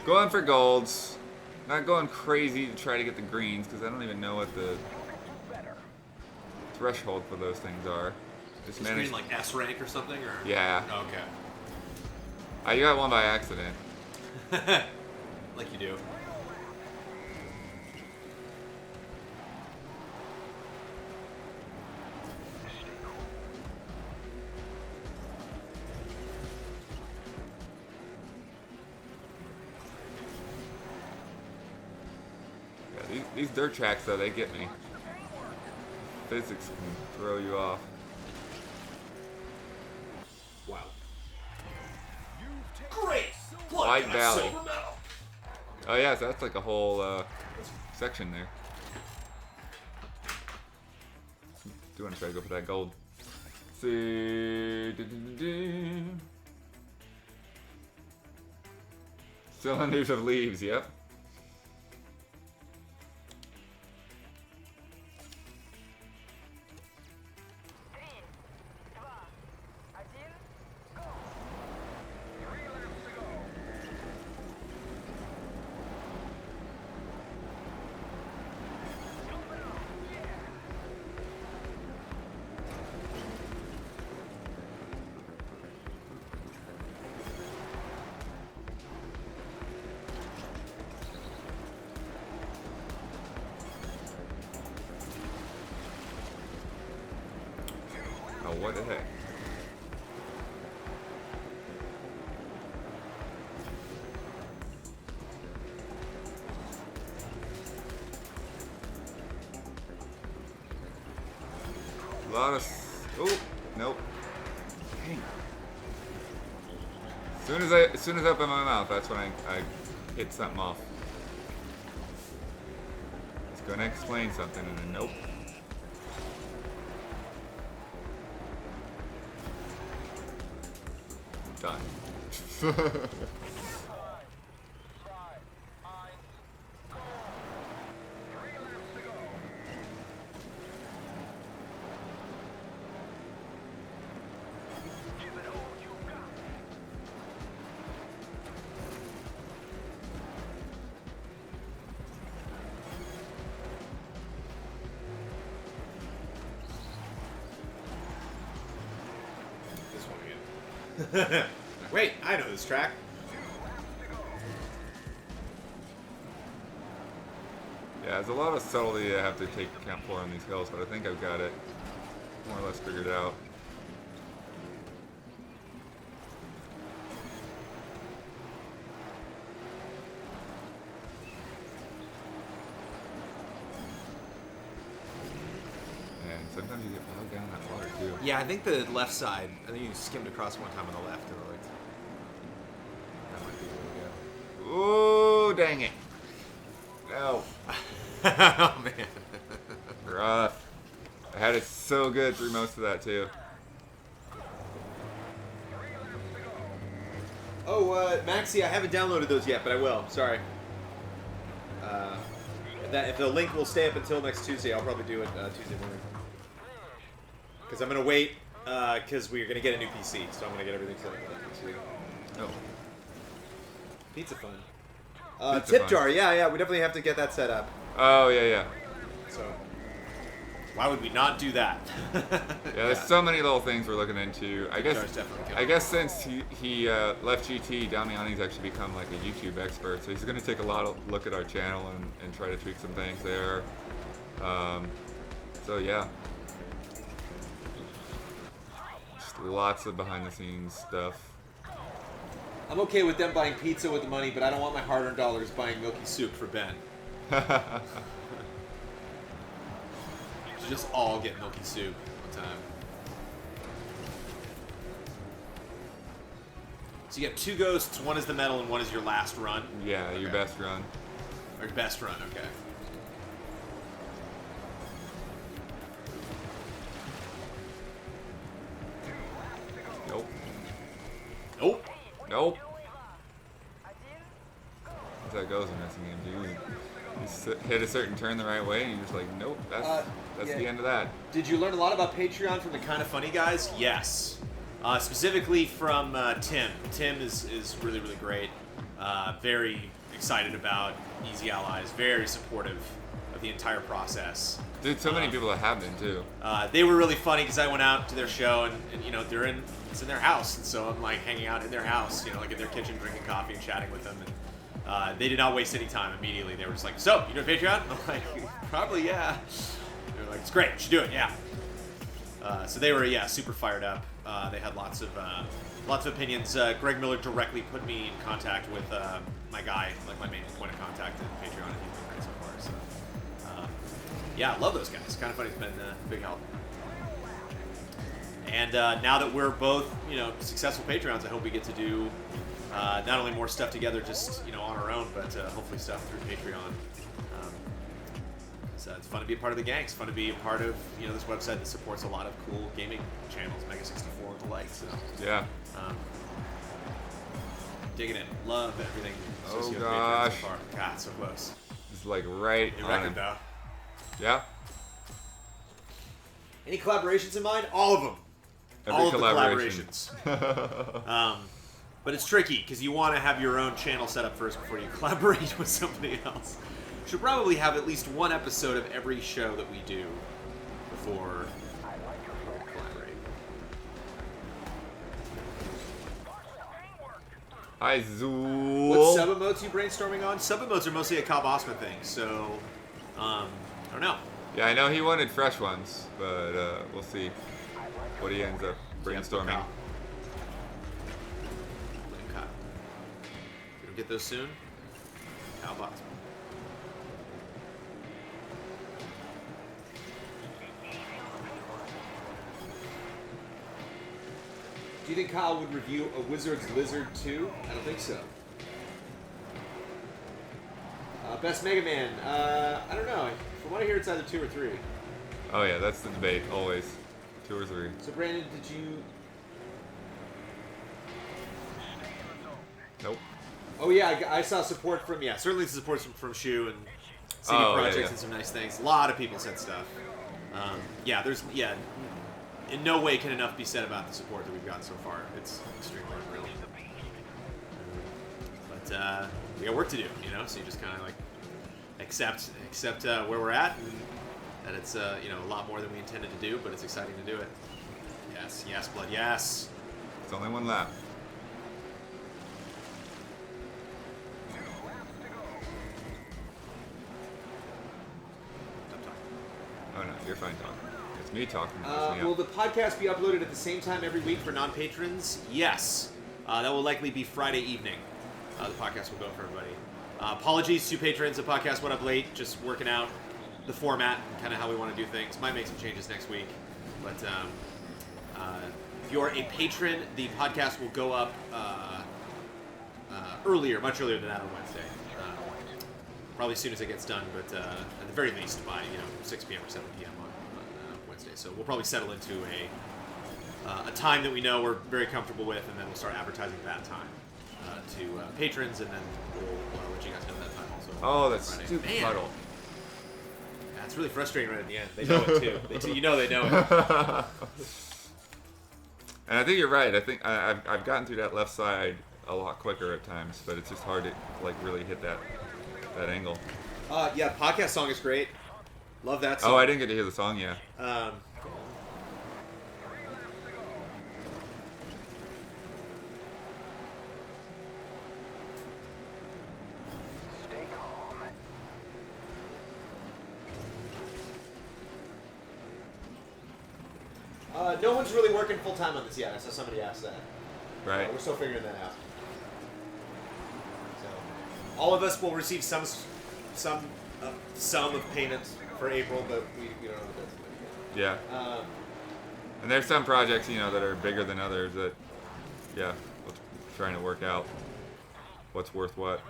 [SPEAKER 1] Going for golds. Not going crazy to try to get the greens, because I don't even know what the threshold for those things are.
[SPEAKER 2] Just green like S rank or something? Or?
[SPEAKER 1] Yeah.
[SPEAKER 2] Oh, okay.
[SPEAKER 1] I got one by accident.
[SPEAKER 2] Like you do.
[SPEAKER 1] Yeah, these dirt tracks, though, they get me. Physics can throw you off.
[SPEAKER 2] Wow. Great!
[SPEAKER 1] White Valley. Oh yeah, so that's like a whole section there. Do want to try to go for that gold. See. Cylinders of leaves, yep. what the heck? A lot of... Oh, nope. Dang. As soon as I open my mouth, that's when I hit something off. It's gonna explain something, and then nope. Done.
[SPEAKER 2] Wait, I know this track.
[SPEAKER 1] Yeah, there's a lot of subtlety I have to take account for on these hills, but I think I've got it more or less figured out. And sometimes you get bogged down in that water too.
[SPEAKER 2] Yeah, I think the left side. I think you skimmed across one time on the left. And like, that might be the way to go.
[SPEAKER 1] Oh, dang it. No.
[SPEAKER 2] Oh man.
[SPEAKER 1] Rough. I had it so good through most of that too.
[SPEAKER 2] Oh, Maxie, I haven't downloaded those yet, but I will. Sorry. If the link will stay up until next Tuesday, I'll probably do it Tuesday morning. Because I'm gonna wait, because we're gonna get a new PC, so I'm gonna get everything set up on that PC.
[SPEAKER 1] Oh.
[SPEAKER 2] Pizza fun.
[SPEAKER 1] Pizza
[SPEAKER 2] Tip
[SPEAKER 1] fun.
[SPEAKER 2] jar, yeah, we definitely have to get that set up.
[SPEAKER 1] Oh, yeah.
[SPEAKER 2] So, why would we not do that?
[SPEAKER 1] Yeah, there's so many little things we're looking into. I guess since he left GT, Damiani's actually become like a YouTube expert, so he's going to take a look at our channel and try to tweak some things there. So yeah, just lots of behind the scenes stuff.
[SPEAKER 2] I'm okay with them buying pizza with the money, but I don't want my hard-earned dollars buying milky soup for Ben. Should just all get milky soup one time. So you have two ghosts, one is the medal and one is your last run?
[SPEAKER 1] Yeah, your best run.
[SPEAKER 2] Or your best run, okay.
[SPEAKER 1] Nope.
[SPEAKER 2] Nope.
[SPEAKER 1] Nope. That's how it goes in this game, dude. You hit a certain turn the right way, and you're just like, nope, that's the end of that.
[SPEAKER 2] Did you learn a lot about Patreon from the Kind of Funny guys? Yes. Specifically from Tim. Tim is really, really great. Very excited about Easy Allies. Very supportive of the entire process.
[SPEAKER 1] Dude, so many people that have been, too.
[SPEAKER 2] They were really funny because I went out to their show, and you know, it's in their house, and so I'm like hanging out in their house, you know, like in their kitchen, drinking coffee and chatting with them. And they did not waste any time immediately. They were just like, so, you doing Patreon? I'm like, probably, yeah. They were like, it's great, you should do it, yeah. So they were, yeah, super fired up. They had lots of opinions. Greg Miller directly put me in contact with my guy, like my main point of contact at Patreon, and he's been great so far. So, yeah, I love those guys. Kind of Funny's been a big help. And now that we're both, you know, successful Patreons, I hope we get to do not only more stuff together, just, you know, on our own, but hopefully stuff through Patreon. It's fun to be a part of the gang. It's fun to be a part of, you know, this website that supports a lot of cool gaming channels, Mega 64 and the like. So
[SPEAKER 1] Yeah.
[SPEAKER 2] Digging it. Love everything.
[SPEAKER 1] Oh,
[SPEAKER 2] associated with
[SPEAKER 1] gosh.
[SPEAKER 2] Patreon so far. God, so close.
[SPEAKER 1] It's like right
[SPEAKER 2] Your
[SPEAKER 1] on
[SPEAKER 2] record,
[SPEAKER 1] him.
[SPEAKER 2] though.
[SPEAKER 1] Yeah.
[SPEAKER 2] Any collaborations in mind? All of them.
[SPEAKER 1] Every
[SPEAKER 2] All of the
[SPEAKER 1] collaboration.
[SPEAKER 2] collaborations. But it's tricky because you want to have your own channel set up first before you collaborate with somebody else. Should probably have at least one episode of every show that we do before we collaborate.
[SPEAKER 1] Hi, Zool.
[SPEAKER 2] What sub emotes you brainstorming on? Sub emotes are mostly a Cobb Osma thing, so I don't know.
[SPEAKER 1] Yeah, I know he wanted fresh ones, but we'll see. what he ends up brainstorming.
[SPEAKER 2] Kyle. Kyle. Gonna get those soon. Kyle Boxman.
[SPEAKER 3] Do you think Kyle would review a Wizard's Lizard 2? I don't think so. Best Mega Man. I don't know. From what I hear, it's either 2 or 3.
[SPEAKER 1] Oh yeah, that's the debate always. 2 or 3.
[SPEAKER 3] So Brandon, did you?
[SPEAKER 1] Nope.
[SPEAKER 3] Oh yeah, I saw support from
[SPEAKER 2] Certainly support from Shu and CD
[SPEAKER 1] Oh,
[SPEAKER 2] Projekt
[SPEAKER 1] yeah.
[SPEAKER 2] and some nice things. A lot of people said stuff. In no way can enough be said about the support that we've gotten so far. It's extremely unreal. But we got work to do, So you just kind of like accept where we're at, and that it's a lot more than we intended to do, but it's exciting to do it. Yes, blood, yes.
[SPEAKER 1] It's only one lap. Oh no, you're fine talking. It's me talking.
[SPEAKER 3] will the podcast be uploaded at the same time every week for
[SPEAKER 2] For non-patrons, yes. That will likely be Friday evening. The podcast will go for everybody. Apologies to patrons. The podcast went up late, just working out the format and kind of how we want to do things. Might make some changes next week. But if you're a patron, the podcast will go up much earlier than that on Wednesday. Probably as soon as it gets done, but at the very least by 6 p.m. or 7 p.m. on Wednesday. So we'll probably settle into a time that we know we're very comfortable with, and then we'll start advertising that time to patrons, and then we'll let you guys know that time also.
[SPEAKER 1] Oh, that's
[SPEAKER 2] Friday.
[SPEAKER 1] stupid
[SPEAKER 2] Man.
[SPEAKER 1] puddle.
[SPEAKER 2] Yeah, it's really frustrating right at the end. They know it too. They know it.
[SPEAKER 1] And I think you're right. I think I've gotten through that left side a lot quicker at times, but it's just hard to really hit that angle.
[SPEAKER 2] Podcast song is great. Love that song.
[SPEAKER 1] Oh, I didn't get to hear the song yet.
[SPEAKER 3] No one's really working full time on this yet. I saw somebody ask that.
[SPEAKER 1] Right.
[SPEAKER 3] We're still figuring that out. So,
[SPEAKER 2] All of us will receive some sum of payment for April, but
[SPEAKER 3] we don't know what that's going to be.
[SPEAKER 1] Yeah. And there's some projects, that are bigger than others that, we're trying to work out what's worth what.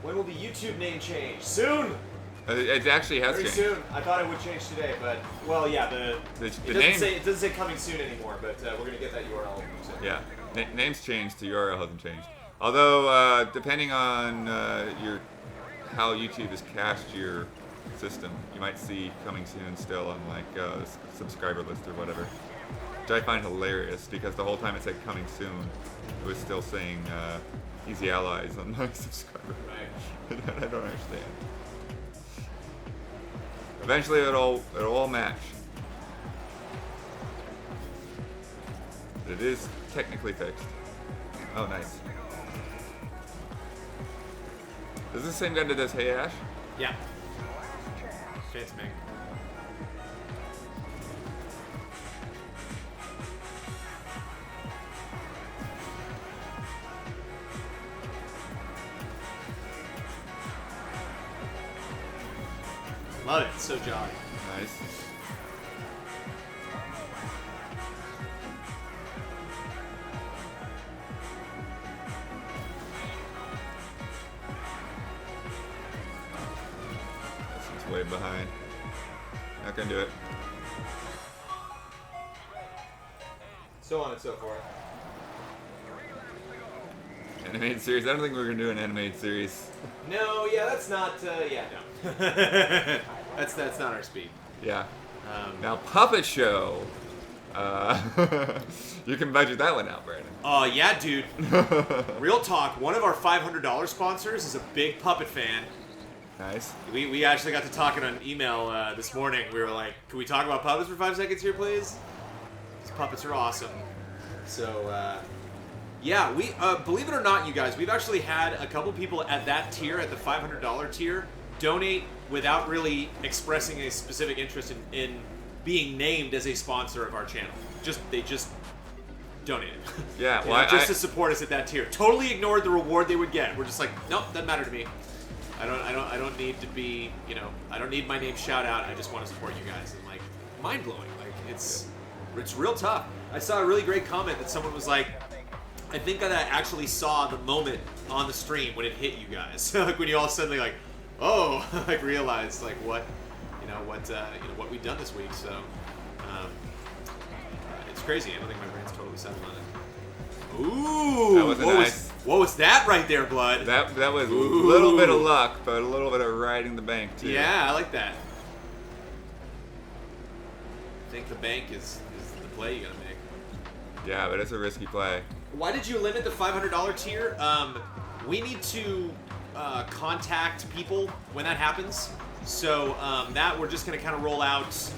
[SPEAKER 3] When will the YouTube name change? Soon.
[SPEAKER 1] It actually has
[SPEAKER 3] Very
[SPEAKER 1] changed.
[SPEAKER 3] soon. I thought it would change today, but
[SPEAKER 1] The name.
[SPEAKER 3] It doesn't say coming soon anymore. But we're gonna get that URL soon.
[SPEAKER 1] Yeah, name's changed. The URL hasn't changed. Although, depending on how YouTube has cached your system, you might see coming soon still on the subscriber list or whatever, which I find hilarious because the whole time it said coming soon, it was still saying Easy Allies on my subscriber.
[SPEAKER 3] Right.
[SPEAKER 1] I don't understand. Eventually, it'll all match. But it is technically fixed. Oh, nice. Is this the same guy that does Hey Ash?
[SPEAKER 2] yeah. Chance Ming. Love it. So jolly.
[SPEAKER 1] Nice. It's way behind. Not gonna do it.
[SPEAKER 3] So on and so forth.
[SPEAKER 1] Animated series. I don't think we're gonna do an animated series.
[SPEAKER 3] No, yeah, that's not. Yeah, no.
[SPEAKER 2] That's not our speed.
[SPEAKER 1] Yeah. Now Puppet Show. You can budget that one out, Brandon.
[SPEAKER 2] Oh yeah, dude. Real talk. One of our $500 sponsors is a big puppet fan.
[SPEAKER 1] Nice.
[SPEAKER 2] We actually got to talking on email this morning. We were like, can we talk about puppets for 5 seconds here, please? These puppets are awesome. So, yeah, we believe it or not, you guys, we've actually had a couple people at that tier, at the $500 tier, donate without really expressing a specific interest in being named as a sponsor of our channel. They just donated.
[SPEAKER 1] Yeah,
[SPEAKER 2] well, just to support us at that tier. Totally ignored the reward they would get. We're just like, nope, doesn't matter to me. I don't need to be, I don't need my name shout out. I just want to support you guys. And like, mind blowing. Like it's real tough. I saw a really great comment that someone was like, I think that I actually saw the moment on the stream when it hit you guys. Like when you all suddenly like, oh, like realized like what we've done this week. So it's crazy. I don't think my brain's totally settled on it. Ooh,
[SPEAKER 1] that was nice.
[SPEAKER 2] What was that right there, Blood?
[SPEAKER 1] That was a little bit of luck, but a little bit of riding the bank too.
[SPEAKER 2] Yeah, I like that. I think the bank is the play you gotta make.
[SPEAKER 1] Yeah, but it's a risky play.
[SPEAKER 2] Why did you limit the $500 tier? We need to contact people when that happens. So that we're just gonna kind of roll out.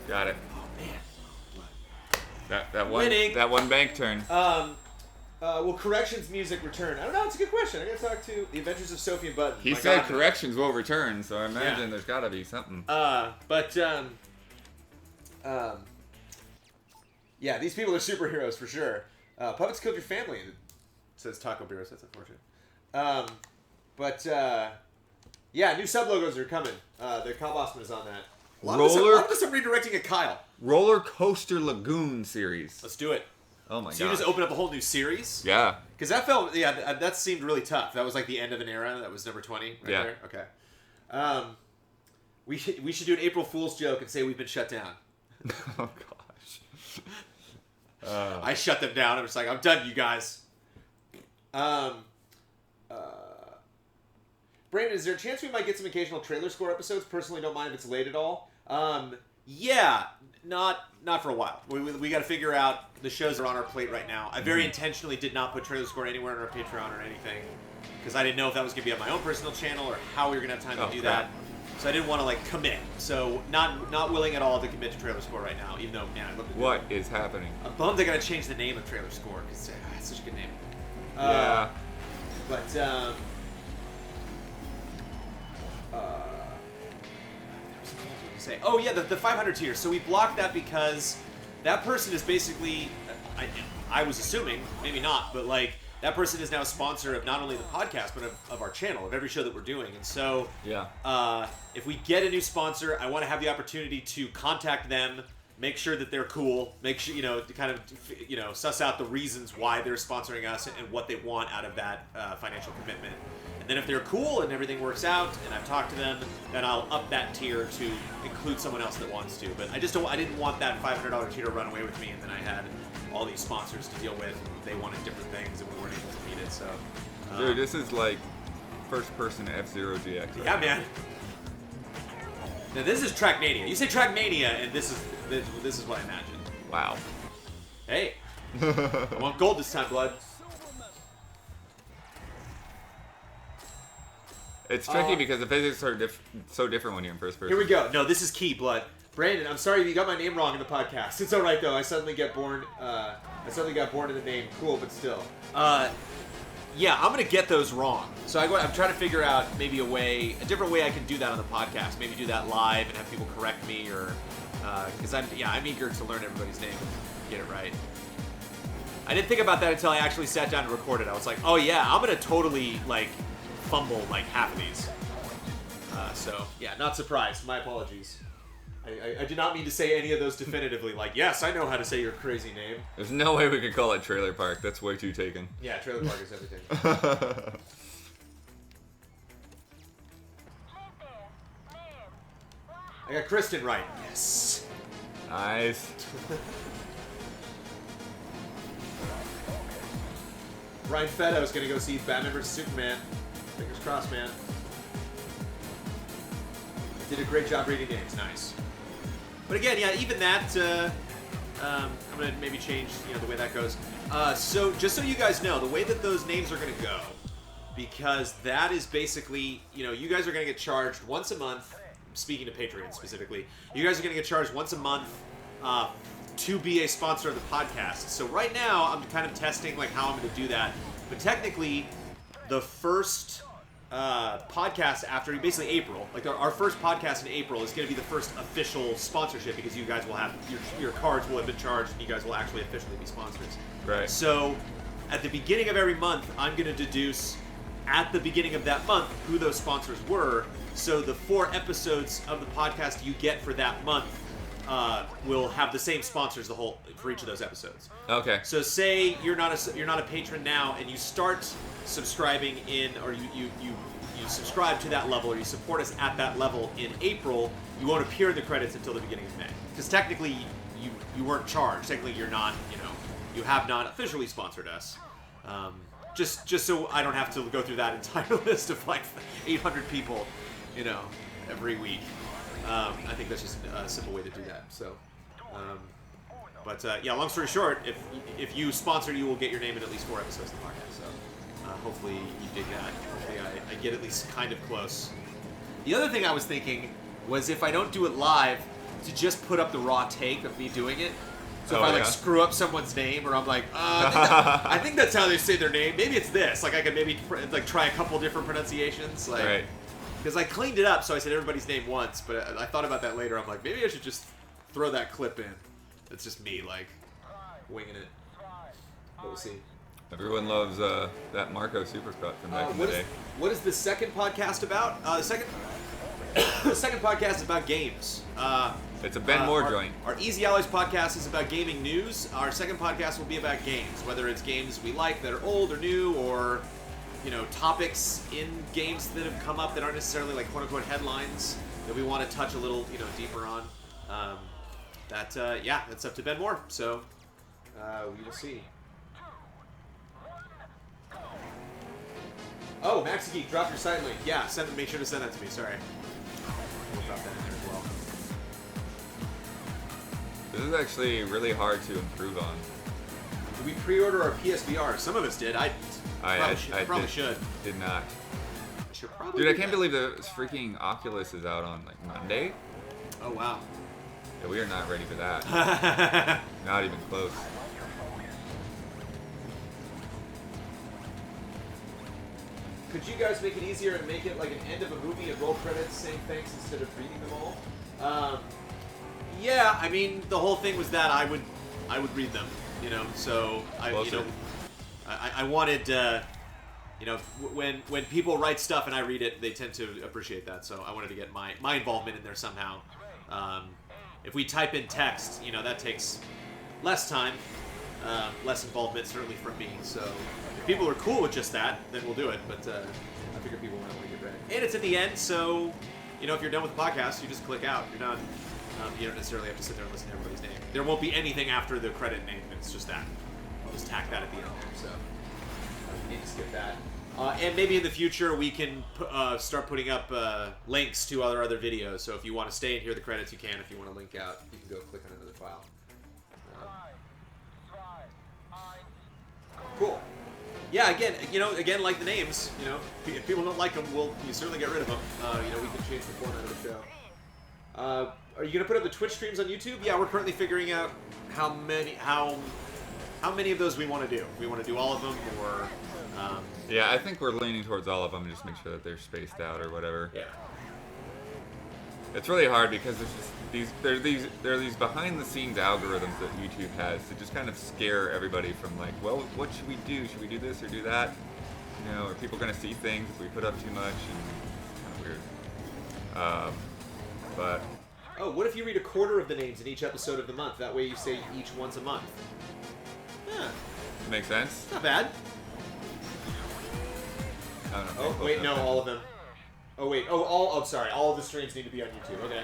[SPEAKER 1] Got it.
[SPEAKER 2] Oh man.
[SPEAKER 1] That one bank turn.
[SPEAKER 3] Will Corrections music return? I don't know. It's a good question. I gotta talk to the Adventures of Sophie and Bud.
[SPEAKER 1] He said Corrections will return, so I imagine there's gotta be something.
[SPEAKER 3] Yeah, these people are superheroes for sure. Puppets killed your family, says Taco Beers. That's unfortunate. Yeah, new sub logos are coming. The Kyle Bossman is on that. A lot of this I'm redirecting at Kyle.
[SPEAKER 1] Roller Coaster Lagoon series.
[SPEAKER 2] Let's do it.
[SPEAKER 1] Oh my god.
[SPEAKER 2] So you just open up a whole new series?
[SPEAKER 1] Yeah.
[SPEAKER 2] Because that seemed really tough. That was like the end of an era. That was number 20 there. Okay. We should do an April Fool's joke and say we've been shut down.
[SPEAKER 1] Oh gosh.
[SPEAKER 2] I shut them down. I'm just like, I'm done, you guys.
[SPEAKER 3] Brandon, is there a chance we might get some occasional trailer score episodes? Personally, don't mind if it's late at all.
[SPEAKER 2] Yeah, not for a while. We got to figure out the shows that are on our plate right now. I very intentionally did not put trailer score anywhere on our Patreon or anything because I didn't know if that was gonna be on my own personal channel or how we were gonna have time to do that. So I didn't want to like commit. So not willing at all to commit to trailer score right now. Even though man, I look.
[SPEAKER 1] What is happening?
[SPEAKER 2] I'm bummed they gotta change the name of trailer score because it's such a good name.
[SPEAKER 1] Yeah.
[SPEAKER 2] Say, oh yeah, the 500 tier. So we blocked that because that person is basically, I was assuming, maybe not, but like that person is now a sponsor of not only the podcast but of our channel, of every show that we're doing. And so, if we get a new sponsor, I want to have the opportunity to contact them, make sure that they're cool, make sure to kind of suss out the reasons why they're sponsoring us and what they want out of that financial commitment. And then if they're cool and everything works out, and I've talked to them, then I'll up that tier to include someone else that wants to. But I didn't want that $500 tier to run away with me, and then I had all these sponsors to deal with. They wanted different things, and we weren't able to meet it. So,
[SPEAKER 1] dude, this is like first-person F-Zero GX. Right
[SPEAKER 2] yeah, man. Now this is TrackMania. You say TrackMania, and this is what I imagine.
[SPEAKER 1] Wow.
[SPEAKER 2] Hey, I want gold this time, Blood.
[SPEAKER 1] It's tricky because the physics are so different when you're in first person.
[SPEAKER 3] Here we go. No, this is key, Blood. Brandon, I'm sorry if you got my name wrong in the podcast. It's all right though. I suddenly got born in the name. Cool, but still.
[SPEAKER 2] Yeah, I'm gonna get those wrong. So I'm trying to figure out maybe a different way I can do that on the podcast. Maybe do that live and have people correct me, or because I'm eager to learn everybody's name and get it right. I didn't think about that until I actually sat down to record it. I was like, oh yeah, I'm gonna totally like fumble like half of these. So yeah, not surprised. My apologies. I did not mean to say any of those definitively. Like, yes, I know how to say your crazy name.
[SPEAKER 1] There's no way we could call it Trailer Park. That's way too taken.
[SPEAKER 3] Yeah, Trailer Park is everything. I got Kristen right. Yes.
[SPEAKER 1] Nice.
[SPEAKER 3] Ryan Fetto is going to go see Batman vs. Superman. Fingers crossed, man. Did a great job reading names.
[SPEAKER 2] Nice. But again, yeah, even that, I'm going to maybe change the way that goes. So just so you guys know, the way that those names are going to go
[SPEAKER 3] because that is basically, you guys are going to get charged once a month. Speaking to Patreon specifically, you guys are going to get charged once a month to be a sponsor of the podcast. So right now, I'm kind of testing like how I'm going to do that. But technically, the first podcast after basically April, like our first podcast in April is going to be the first official sponsorship because you guys will have your cards will have been charged and you guys will actually officially be sponsors.
[SPEAKER 1] Right.
[SPEAKER 3] So at the beginning of every month, I'm going to deduce at the beginning of that month who those sponsors were. So the 4 episodes of the podcast you get for that month will have the same sponsors for each of those episodes.
[SPEAKER 1] Okay.
[SPEAKER 3] So say you're not a patron now and you start subscribing or you subscribe to that level or you support us at that level in April, you won't appear in the credits until the beginning of May. Because technically you weren't charged. Technically you're not, you have not officially sponsored us. Just so I don't have to go through that entire list of like 800 people, every week. I think that's just a simple way to do that. So, yeah, long story short, if you sponsor, you will get your name in at least 4 episodes of the podcast. So, hopefully you dig that. Hopefully I get at least kind of close. The other thing I was thinking was if I don't do it live, to just put up the raw take of me doing it. So if I screw up someone's name, or I'm like, I think that's how they say their name. Maybe it's this. Like I could maybe try a couple different pronunciations. Like,
[SPEAKER 1] right.
[SPEAKER 3] Because I cleaned it up, so I said everybody's name once. But I thought about that later. I'm like, maybe I should just throw that clip in. It's just me, like, winging it. But we'll see.
[SPEAKER 1] Everyone loves that Marco supercut from back in the day.
[SPEAKER 3] What is the second podcast about? The second podcast is about games.
[SPEAKER 1] It's a Ben Moore joint.
[SPEAKER 3] Our Easy Alloys podcast is about gaming news. Our second podcast will be about games, whether it's games we like that are old or new, or topics in games that have come up that aren't necessarily like quote-unquote headlines that we want to touch a little deeper on. That's up to Ben Moore. So we will see. Oh, Maxi Geek, drop your site link. Yeah, make sure to send that to me. Sorry. We'll drop that in there as well.
[SPEAKER 1] This is actually really hard to improve on.
[SPEAKER 3] Did we pre-order our PSVR? Some of us did. I probably should.
[SPEAKER 1] Did not.
[SPEAKER 3] Should probably.
[SPEAKER 1] Dude, I can't believe the freaking Oculus is out on like Monday.
[SPEAKER 3] Oh wow.
[SPEAKER 1] Yeah, we are not ready for that. Not even close.
[SPEAKER 3] Could you guys make it easier and make it like an end of a movie and roll credits saying thanks instead of reading them all? Yeah, I mean the whole thing was that I would read them, So I wanted when people write stuff and I read it, they tend to appreciate that. So I wanted to get my involvement in there somehow. If we type in text, that takes less time, less involvement certainly from me. So if people are cool with just that, then we'll do it. But I figure people might want to get ready. And it's at the end, so if you're done with the podcast, you just click out. You're done. You don't necessarily have to sit there and listen to everybody's name. There won't be anything after the credit name. It's just that. I'll just tack that at the end there. So you need to skip that. And maybe in the future we can start putting up links to other videos. So if you want to stay and hear the credits, you can. If you want to link out, you can go click on another file. Cool. Yeah, again, like the names, if people don't like them, you certainly get rid of them. We can change the format of the show. Are you gonna put up the Twitch streams on YouTube? Yeah, we're currently figuring out how many of those we want to do. We want to do all of them, or
[SPEAKER 1] yeah, I think we're leaning towards all of them. Just make sure that they're spaced out or whatever.
[SPEAKER 3] Yeah.
[SPEAKER 1] It's really hard because there are these behind the scenes algorithms that YouTube has to just kind of scare everybody from like, well, what should we do? Should we do this or do that? Are people gonna see things if we put up too much? And it's kind of weird. But
[SPEAKER 3] what if you read a quarter of the names in each episode of the month? That way you say each once a month. Yeah.
[SPEAKER 1] Makes sense.
[SPEAKER 3] Not bad.
[SPEAKER 1] I don't know.
[SPEAKER 3] Oh wait, no, all of them. Oh wait. Sorry. All of the streams need to be on YouTube. Okay.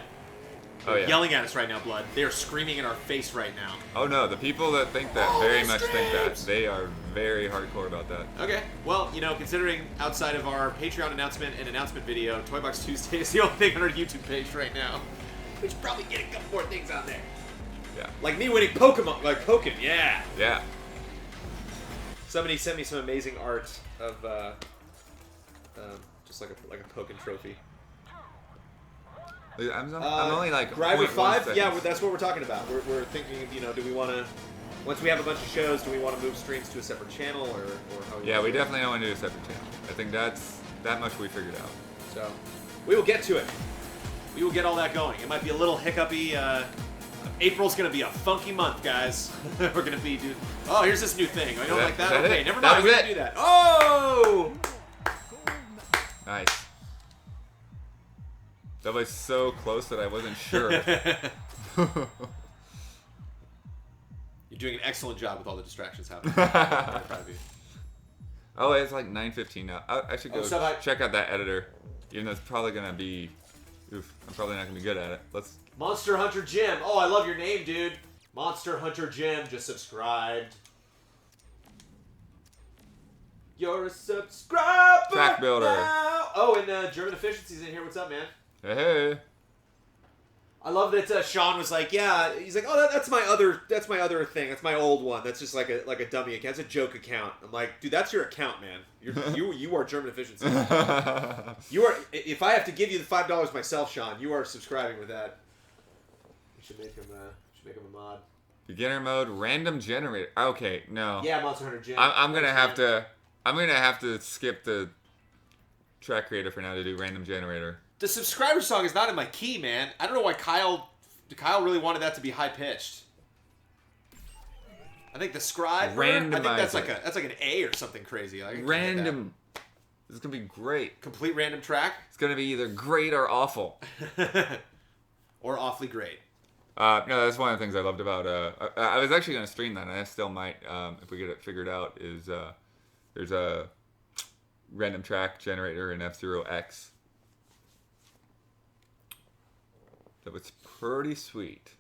[SPEAKER 1] Oh yeah.
[SPEAKER 3] Yelling at us right now, Blood. They are screaming in our face right now.
[SPEAKER 1] Oh no, the people that think that very much think that. They are very hardcore about that.
[SPEAKER 3] Okay. Well, considering outside of our Patreon announcement and announcement video, Toy Box Tuesday is the only thing on our YouTube page right now. We should probably get a couple more things on there.
[SPEAKER 1] Yeah.
[SPEAKER 3] Like me winning Pokemon, like Pokken, yeah.
[SPEAKER 1] Yeah.
[SPEAKER 3] Somebody sent me some amazing art of just like a token trophy.
[SPEAKER 1] I'm only like
[SPEAKER 3] Driver
[SPEAKER 1] 0.1
[SPEAKER 3] 5. Yeah,
[SPEAKER 1] seconds.
[SPEAKER 3] that's what we're talking about. We're thinking, do we want to, once we have a bunch of shows, do we want to move streams to a separate channel or how?
[SPEAKER 1] Yeah, we definitely don't want to do a separate channel. I think that much we figured out.
[SPEAKER 3] So we will get to it. We will get all that going. It might be a little hiccupy. April's gonna be a funky month, guys. We're gonna be dude. Oh, here's this new thing. I don't like that. Okay,
[SPEAKER 1] it?
[SPEAKER 3] never
[SPEAKER 1] That
[SPEAKER 3] mind.
[SPEAKER 1] was
[SPEAKER 3] We
[SPEAKER 1] it.
[SPEAKER 3] can do that. Oh!
[SPEAKER 1] Nice. That was so close that I wasn't sure.
[SPEAKER 3] You're doing an excellent job with all the distractions happening. I'm proud of you.
[SPEAKER 1] Oh, it's like 9:15 now. I should go
[SPEAKER 3] so
[SPEAKER 1] check out that editor. Even though it's probably gonna be, oof, I'm probably not gonna be good at it. Let's.
[SPEAKER 3] Monster Hunter Jim. Oh, I love your name, dude. Monster Hunter Jim just subscribed. You're a subscriber.
[SPEAKER 1] Track builder.
[SPEAKER 3] Now. Oh, and German Efficiency's in here. What's up, man?
[SPEAKER 1] Hey.
[SPEAKER 3] I love that Sean was like, yeah. He's like, oh, that's my other thing. That's my old one. That's just like a dummy account. It's a joke account. I'm like, dude, that's your account, man. You are German Efficiency. You are. If I have to give you the $5 myself, Sean, you are subscribing with that. You should make him. A mod.
[SPEAKER 1] Beginner mode, random generator. Okay, no.
[SPEAKER 3] Yeah, Monster Hunter Jim.
[SPEAKER 1] I'm gonna have to. I'm gonna have to skip the track creator for now to do random generator.
[SPEAKER 3] The subscriber song is not in my key, man. I don't know why Kyle really wanted that to be high pitched. I think the scribe. I think that's like an A or something crazy.
[SPEAKER 1] Random. This is gonna be great.
[SPEAKER 3] Complete random track.
[SPEAKER 1] It's gonna be either great or awful.
[SPEAKER 3] Or awfully great.
[SPEAKER 1] No, that's one of the things I loved about. I was actually gonna stream that, and I still might if we get it figured out. Is there's a random track generator in F-Zero X. That was pretty sweet.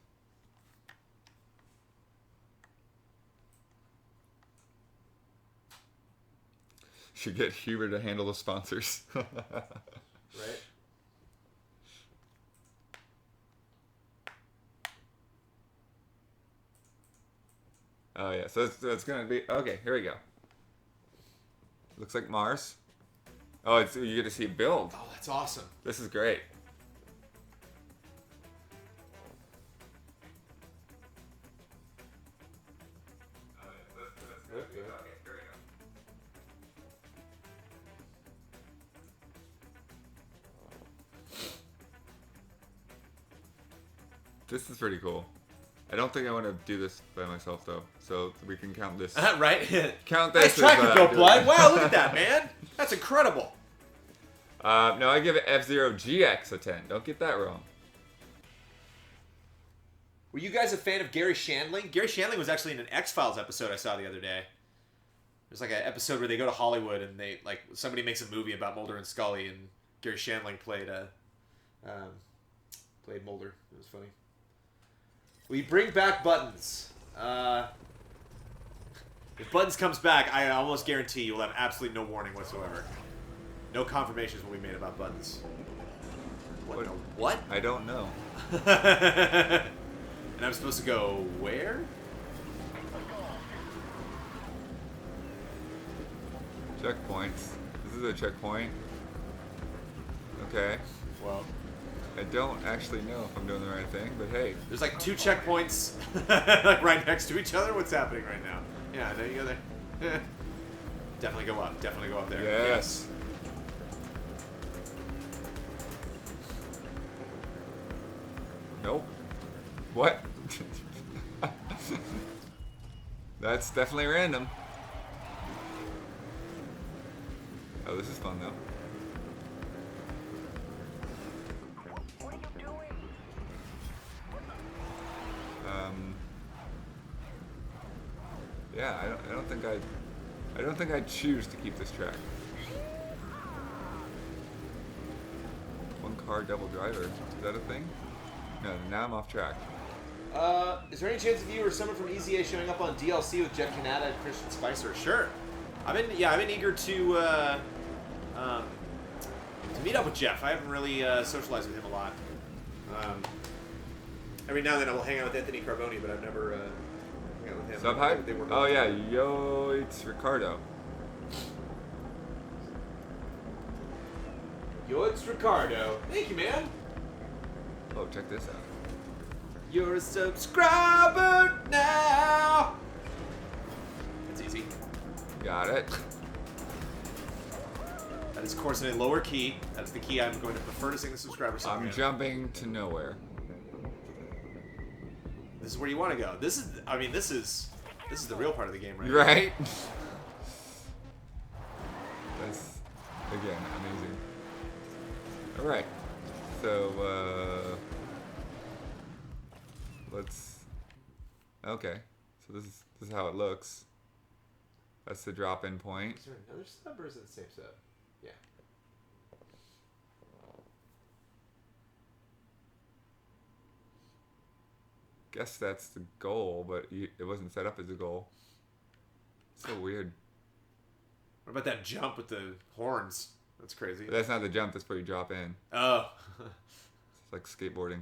[SPEAKER 1] Should get Huber to handle the sponsors.
[SPEAKER 3] Right.
[SPEAKER 1] Oh yeah, so it's gonna be okay. Here we go. Looks like Mars. Oh, you get to see it build.
[SPEAKER 3] Oh, that's awesome.
[SPEAKER 1] This is great. This is pretty cool. I don't think I want to do this by myself though, so we can count this.
[SPEAKER 3] Right?
[SPEAKER 1] Count
[SPEAKER 3] Nice
[SPEAKER 1] this.
[SPEAKER 3] track
[SPEAKER 1] as,
[SPEAKER 3] and go, Blood. Wow, look at that, man. That's incredible.
[SPEAKER 1] No, I give it F-Zero GX a 10. Don't get that wrong.
[SPEAKER 3] Were you guys a fan of Gary Shandling? Gary Shandling was actually in an X-Files episode I saw the other day. There's like an episode where they go to Hollywood and they somebody makes a movie about Mulder and Scully, and Gary Shandling played Mulder. It was funny. We bring back Buttons. If Buttons comes back, I almost guarantee you will have absolutely no warning whatsoever. No confirmations will be made about Buttons. What?
[SPEAKER 1] I don't know.
[SPEAKER 3] And I'm supposed to go where?
[SPEAKER 1] Checkpoints. This is a checkpoint. Okay.
[SPEAKER 3] Well,
[SPEAKER 1] I don't actually know if I'm doing the right thing, but hey.
[SPEAKER 3] there's like 2 checkpoints like right next to each other. What's happening right now? Yeah, there you go there. Definitely go up. Definitely go up there.
[SPEAKER 1] Yes. Nope. What? That's definitely random. Oh, this is fun though. Yeah, I don't think I'd choose to keep this track. One car double driver. Is that a thing? No, now I'm off track.
[SPEAKER 3] Is there any chance of you or someone from Easy A showing up on DLC with Jeff Canada and Christian Spicer? Sure. I've been eager to meet up with Jeff. I haven't really socialized with him a lot. Every now and then I will hang out with Anthony Carboni, but I've never hung out with him.
[SPEAKER 1] Sub high?
[SPEAKER 3] They were
[SPEAKER 1] Oh yeah, yo, it's Ricardo.
[SPEAKER 3] Yo, it's Ricardo. Thank you, man.
[SPEAKER 1] Oh, check this out.
[SPEAKER 3] You're a subscriber now. That's easy.
[SPEAKER 1] Got it.
[SPEAKER 3] That is, of course, in a lower key. That's the key I'm going to prefer to sing the subscriber song.
[SPEAKER 1] I'm
[SPEAKER 3] in.
[SPEAKER 1] jumping to nowhere.
[SPEAKER 3] This is where you want to go. This is the real part of the game, right?
[SPEAKER 1] Right? That's, again, amazing. Alright. So, let's... Okay. So this is how it looks. That's the drop-in point.
[SPEAKER 3] Is there another sub or is it the same sub? Yeah.
[SPEAKER 1] Guess that's the goal, but it wasn't set up as a goal. So weird.
[SPEAKER 3] What about that jump with the horns? That's crazy.
[SPEAKER 1] But that's not the jump, that's where you drop in.
[SPEAKER 3] Oh.
[SPEAKER 1] It's like skateboarding.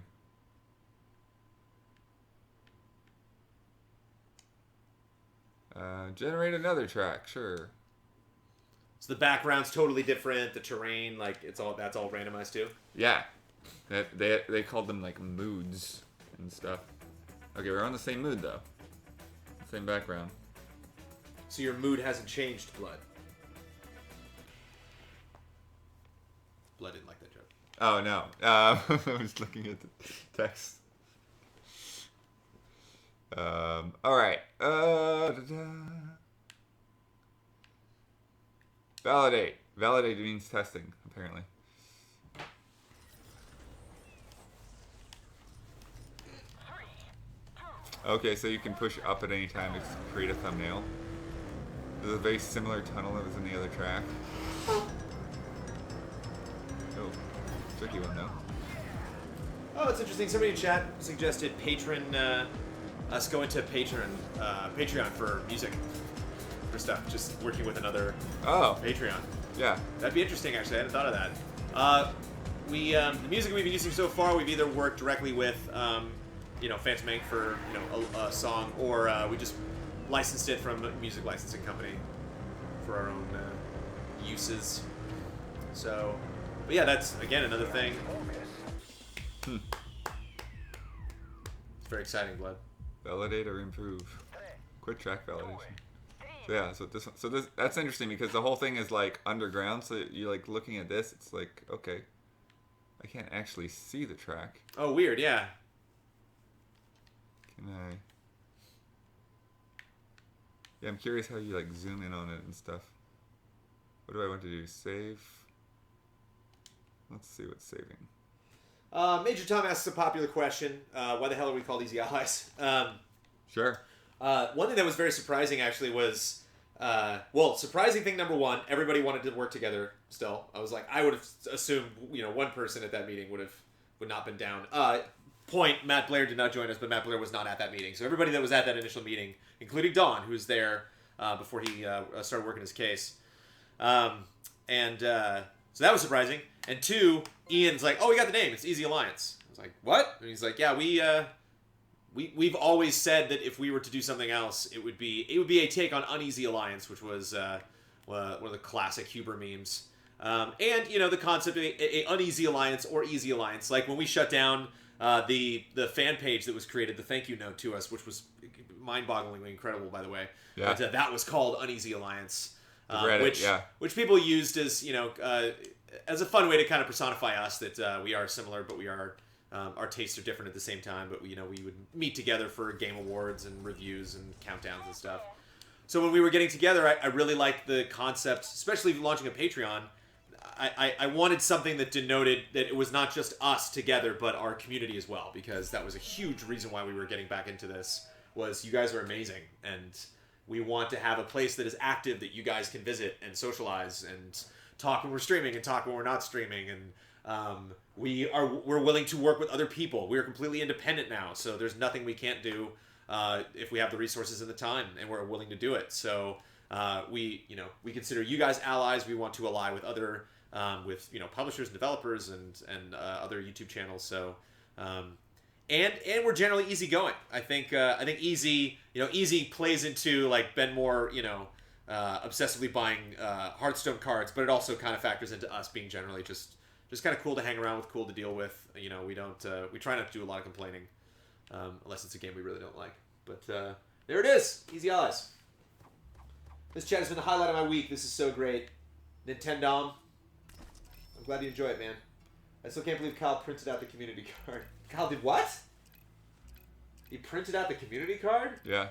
[SPEAKER 1] Generate another track, sure.
[SPEAKER 3] So the background's totally different. The terrain, like that's all randomized too.
[SPEAKER 1] Yeah. They called them like moods and stuff. Okay, we're on the same mood though. Same background.
[SPEAKER 3] So your mood hasn't changed, Blood. Blood didn't like that joke.
[SPEAKER 1] Oh no. I was looking at the text. Alright. Validate. Validate means testing, apparently. Okay, so you can push up at any time to create a thumbnail. There's a very similar tunnel that was in the other track. Oh, tricky one though.
[SPEAKER 2] Oh, it's interesting. Somebody in chat suggested us going to Patreon for music, for stuff. Just working with another
[SPEAKER 1] Oh,
[SPEAKER 2] Patreon.
[SPEAKER 1] yeah.
[SPEAKER 2] That'd be interesting, actually. I hadn't thought of that. The music we've been using so far, we've either worked directly with, Phantom Inc. for, a song, or we just licensed it from a music licensing company for our own uses. So, but yeah, that's, again, another thing. It's very exciting, Blood.
[SPEAKER 1] Validate or improve. Quit track validation. So yeah, that's interesting because the whole thing is like underground. So you're like looking at this, it's like, okay, I can't actually see the track.
[SPEAKER 2] Oh, weird, yeah.
[SPEAKER 1] Can I? Yeah, I'm curious how you like zoom in on it and stuff. What do I want to do? Save. Let's see what's saving.
[SPEAKER 2] Major Tom asks a popular question. Why the hell are we called Easy Allies?
[SPEAKER 1] Sure.
[SPEAKER 2] One thing that was very surprising, actually, was... surprising thing number one, everybody wanted to work together still. I was like, I would have assumed, one person at that meeting would not been down. Matt Blair did not join us, but Matt Blair was not at that meeting. So everybody that was at that initial meeting, including Don, who was there before he started working his case. So that was surprising. And two, Ian's like, oh, we got the name. It's Easy Alliance. I was like, what? And he's like, yeah, we've always said that if we were to do something else, it would be a take on Uneasy Alliance, which was one of the classic Huber memes. And the concept of a Uneasy Alliance or Easy Alliance, like when we shut down the fan page that was created, the thank you note to us, which was mind-bogglingly incredible, by the way.
[SPEAKER 1] Yeah.
[SPEAKER 2] But that was called Uneasy Alliance,
[SPEAKER 1] Reddit,
[SPEAKER 2] which people used as a fun way to kind of personify us, that we are similar, but we are. Our tastes are different at the same time, but we would meet together for game awards and reviews and countdowns and stuff. So when we were getting together, I really liked the concept, especially launching a Patreon. I wanted something that denoted that it was not just us together, but our community as well, because that was a huge reason why we were getting back into this, was you guys are amazing, and we want to have a place that is active that you guys can visit and socialize and talk when we're streaming and talk when we're not streaming, and we're willing to work with other people. We're completely independent now, so there's nothing we can't do if we have the resources and the time, and we're willing to do it. So we consider you guys allies. We want to ally with other publishers and developers and other YouTube channels. So and we're generally easygoing. I think easy plays into like Ben Moore obsessively buying Hearthstone cards, but it also kind of factors into us being generally just
[SPEAKER 3] just kind of cool to hang around with, cool to deal with. You know, we don't we try not to do a lot of complaining, unless it's a game we really don't like. But there it is, Easy Allies. This chat has been the highlight of my week. This is so great. Nintendo. I'm glad you enjoy it, man. I still can't believe Kyle printed out the community card. Kyle did what? He printed out the community card?
[SPEAKER 1] Yeah.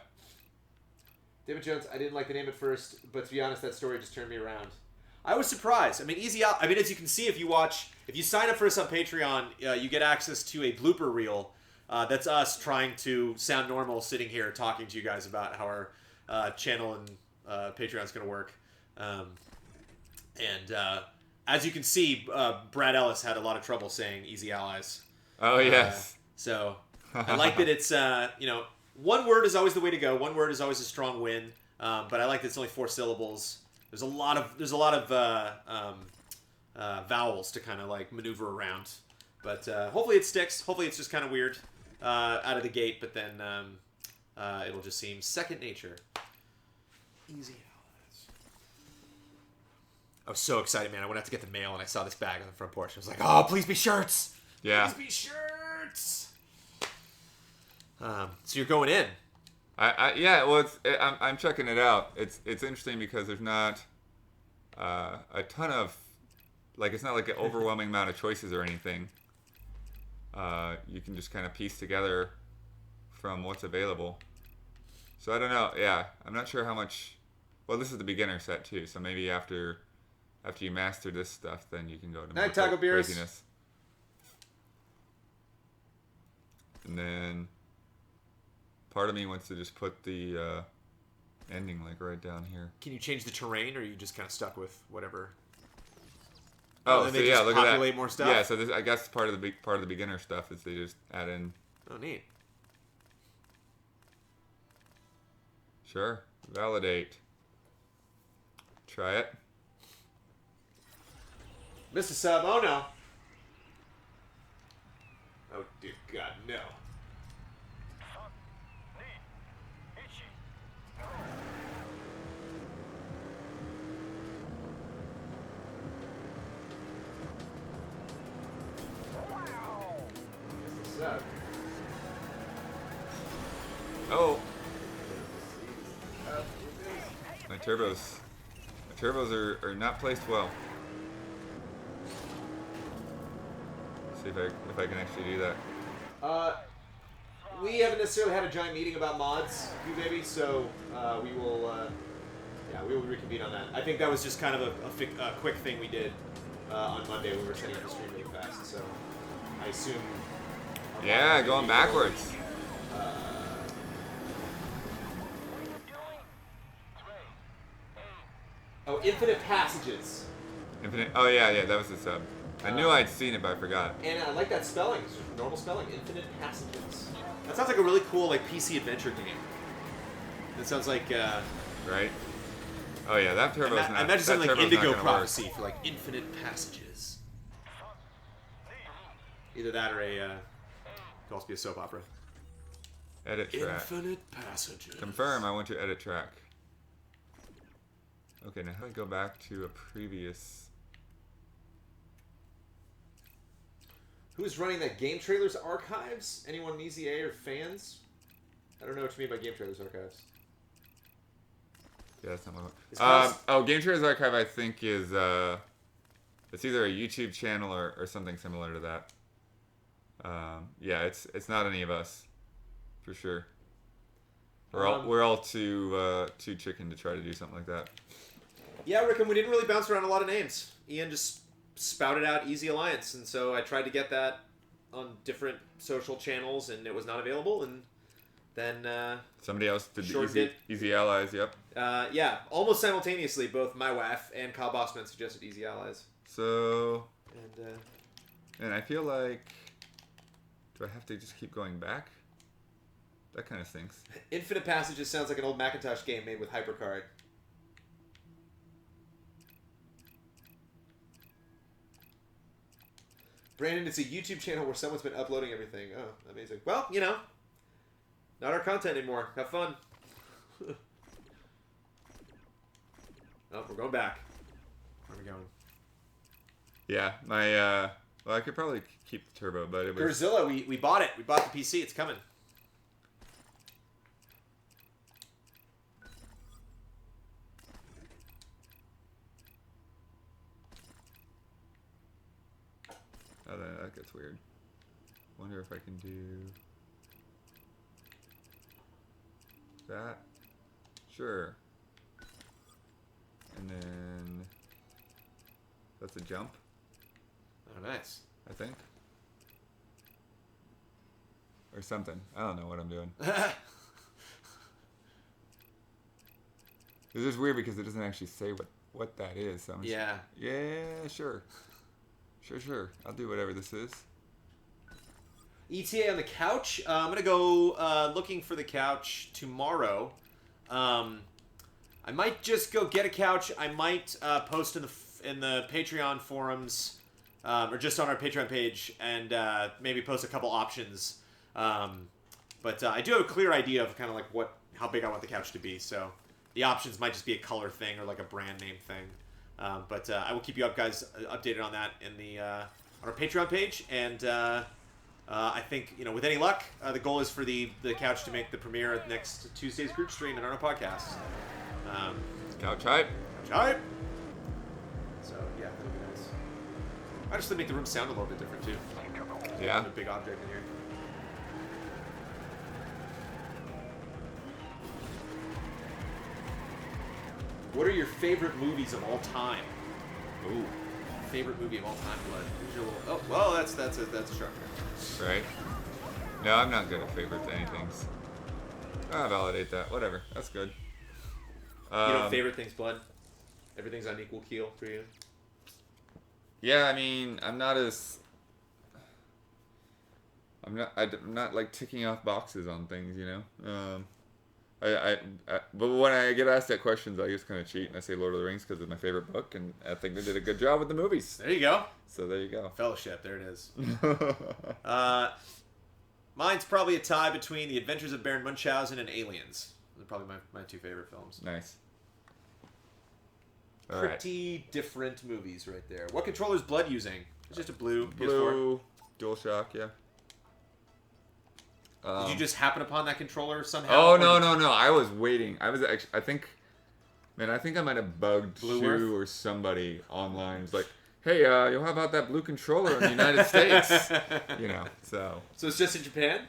[SPEAKER 3] David Jones, I didn't like the name at first, but to be honest, that story just turned me around. I was surprised. I mean, as you can see, if you sign up for us on Patreon, you get access to a blooper reel. That's us trying to sound normal, sitting here talking to you guys about how our channel and Patreon's going to work. As you can see, Brad Ellis had a lot of trouble saying Easy Allies.
[SPEAKER 1] Oh, yes.
[SPEAKER 3] So I like that it's, one word is always the way to go. One word is always a strong win. But I like that it's only 4 syllables. There's a lot of vowels to kind of like maneuver around. But hopefully it sticks. Hopefully it's just kind of weird out of the gate, but then it'll just seem second nature. Easy Allies. I was so excited, man. I went out to get the mail and I saw this bag on the front porch. I was like, oh, please be shirts.
[SPEAKER 1] Yeah.
[SPEAKER 3] Please be shirts. So you're going in.
[SPEAKER 1] Yeah. Well, I'm checking it out. It's interesting because there's not a ton of, like, it's not like an overwhelming amount of choices or anything. You can just kind of piece together from what's available. So I don't know. Yeah, I'm not sure how much. Well, this is the beginner set too, so maybe after you master this stuff, then you can go to more
[SPEAKER 3] Night, Taco Beers.
[SPEAKER 1] craziness. And then part of me wants to just put the ending like right down here.
[SPEAKER 3] Can you change the terrain, or are you just kind of stuck with whatever?
[SPEAKER 1] Oh,
[SPEAKER 3] then
[SPEAKER 1] so
[SPEAKER 3] they
[SPEAKER 1] yeah,
[SPEAKER 3] just
[SPEAKER 1] look at that.
[SPEAKER 3] populate more stuff?
[SPEAKER 1] Yeah, so this, I guess part of the beginner stuff is they just add in.
[SPEAKER 3] Oh, neat.
[SPEAKER 1] Sure. Validate. Try it.
[SPEAKER 3] Mr. Sub, oh no. Oh dear God, no. Mr. Sub.
[SPEAKER 1] Oh. My turbos are not placed well. Let's see if I can actually do that.
[SPEAKER 3] We haven't necessarily had a giant meeting about mods, you baby, so we will reconvene on that. I think that was just kind of a quick thing we did on Monday when we were setting up the stream really fast, so I assume...
[SPEAKER 1] Yeah, going backwards.
[SPEAKER 3] Oh, Infinite Passages.
[SPEAKER 1] Infinite. Oh yeah, that was the sub. I knew I'd seen it, but I forgot.
[SPEAKER 3] And I like that spelling. It's just normal spelling. Infinite Passages. That sounds like a really cool like PC adventure game. That sounds like
[SPEAKER 1] Right? Oh yeah, that turbo's not.
[SPEAKER 3] I imagine something
[SPEAKER 1] that
[SPEAKER 3] like
[SPEAKER 1] turbo's not
[SPEAKER 3] Indigo
[SPEAKER 1] gonna
[SPEAKER 3] Prophecy for like Infinite Passages. Either that or could also be a soap opera.
[SPEAKER 1] work. Edit track.
[SPEAKER 3] Infinite Passages.
[SPEAKER 1] Confirm. I want to edit track. Okay, now how do I go back to a previous?
[SPEAKER 3] Who's running that GameTrailers archives? Anyone in Easy A or fans? I don't know what you mean by GameTrailers archives.
[SPEAKER 1] Yeah, that's not
[SPEAKER 3] It's
[SPEAKER 1] my. GameTrailers Archive, I think is it's either a YouTube channel or something similar to that. Yeah, it's not any of us, for sure. We're all too chicken to try to do something like that.
[SPEAKER 3] Yeah, Rick, and we didn't really bounce around a lot of names. Ian just spouted out Easy Alliance, and so I tried to get that on different social channels, and it was not available, and then
[SPEAKER 1] somebody else did
[SPEAKER 3] Short
[SPEAKER 1] the
[SPEAKER 3] did.
[SPEAKER 1] Easy Allies. Yep.
[SPEAKER 3] Yeah, almost simultaneously, both my wife and Kyle Bossman suggested Easy Allies.
[SPEAKER 1] So.
[SPEAKER 3] And
[SPEAKER 1] I feel like, do I have to just keep going back? That kind of stinks.
[SPEAKER 3] Infinite Passages sounds like an old Macintosh game made with HyperCard. Brandon, it's a YouTube channel where someone's been uploading everything. Oh, amazing. Well, not our content anymore. Have fun. Oh, we're going back. Where are we going?
[SPEAKER 1] Yeah, my well, I could probably keep the turbo, but it was
[SPEAKER 3] Godzilla, we bought it. We bought the PC. It's coming.
[SPEAKER 1] oh, that gets weird. Wonder if I can do that. Sure. And then that's a jump,
[SPEAKER 3] Oh, nice.
[SPEAKER 1] I think. Or something. I don't know what I'm doing. It's just weird because it doesn't actually say what that is. So I'm just,
[SPEAKER 3] Yeah.
[SPEAKER 1] yeah, sure. Sure. I'll do whatever this is.
[SPEAKER 3] ETA on the couch. I'm gonna go looking for the couch tomorrow. I might just go get a couch. I might post in the Patreon forums, or just on our Patreon page, and maybe post a couple options. But I do have a clear idea of kind of like how big I want the couch to be. So the options might just be a color thing or like a brand name thing. But I will keep you guys updated on that in the on our Patreon page. And I think, with any luck, the goal is for the couch to make the premiere at next Tuesday's group stream and on our podcast.
[SPEAKER 1] Couch hype.
[SPEAKER 3] Couch hype. So yeah, that'll be nice. I just make the room sound a little bit different too.
[SPEAKER 1] Yeah.
[SPEAKER 3] A big object in here. What are your favorite movies of all time? Ooh, favorite movie of all time, Blood. Here's your little. Oh, well, that's a sharp.
[SPEAKER 1] Right? No, I'm not good at favorites anything. I'll validate that. Whatever. That's good.
[SPEAKER 3] Favorite things, Blood? Everything's on equal keel for you?
[SPEAKER 1] Yeah, I mean, I'm not like ticking off boxes on things, but when I get asked that questions, I just kind of cheat and I say Lord of the Rings because it's my favorite book, and I think they did a good job with the movies.
[SPEAKER 3] There you go.
[SPEAKER 1] So there you go.
[SPEAKER 3] Fellowship, there it is. Mine's probably a tie between The Adventures of Baron Munchausen and Aliens. Those are probably my two favorite films.
[SPEAKER 1] Nice. All right.
[SPEAKER 3] Pretty different movies right there. What controller is Blood using? It's just a blue PS4.
[SPEAKER 1] Blue DualShock, yeah.
[SPEAKER 3] Did you just happen upon that controller somehow?
[SPEAKER 1] Oh, no. I was waiting. I think I might have bugged
[SPEAKER 3] Bloodworth?
[SPEAKER 1] Shu or somebody online. It's like, hey, how about that blue controller in the United States? So.
[SPEAKER 3] So it's just in Japan?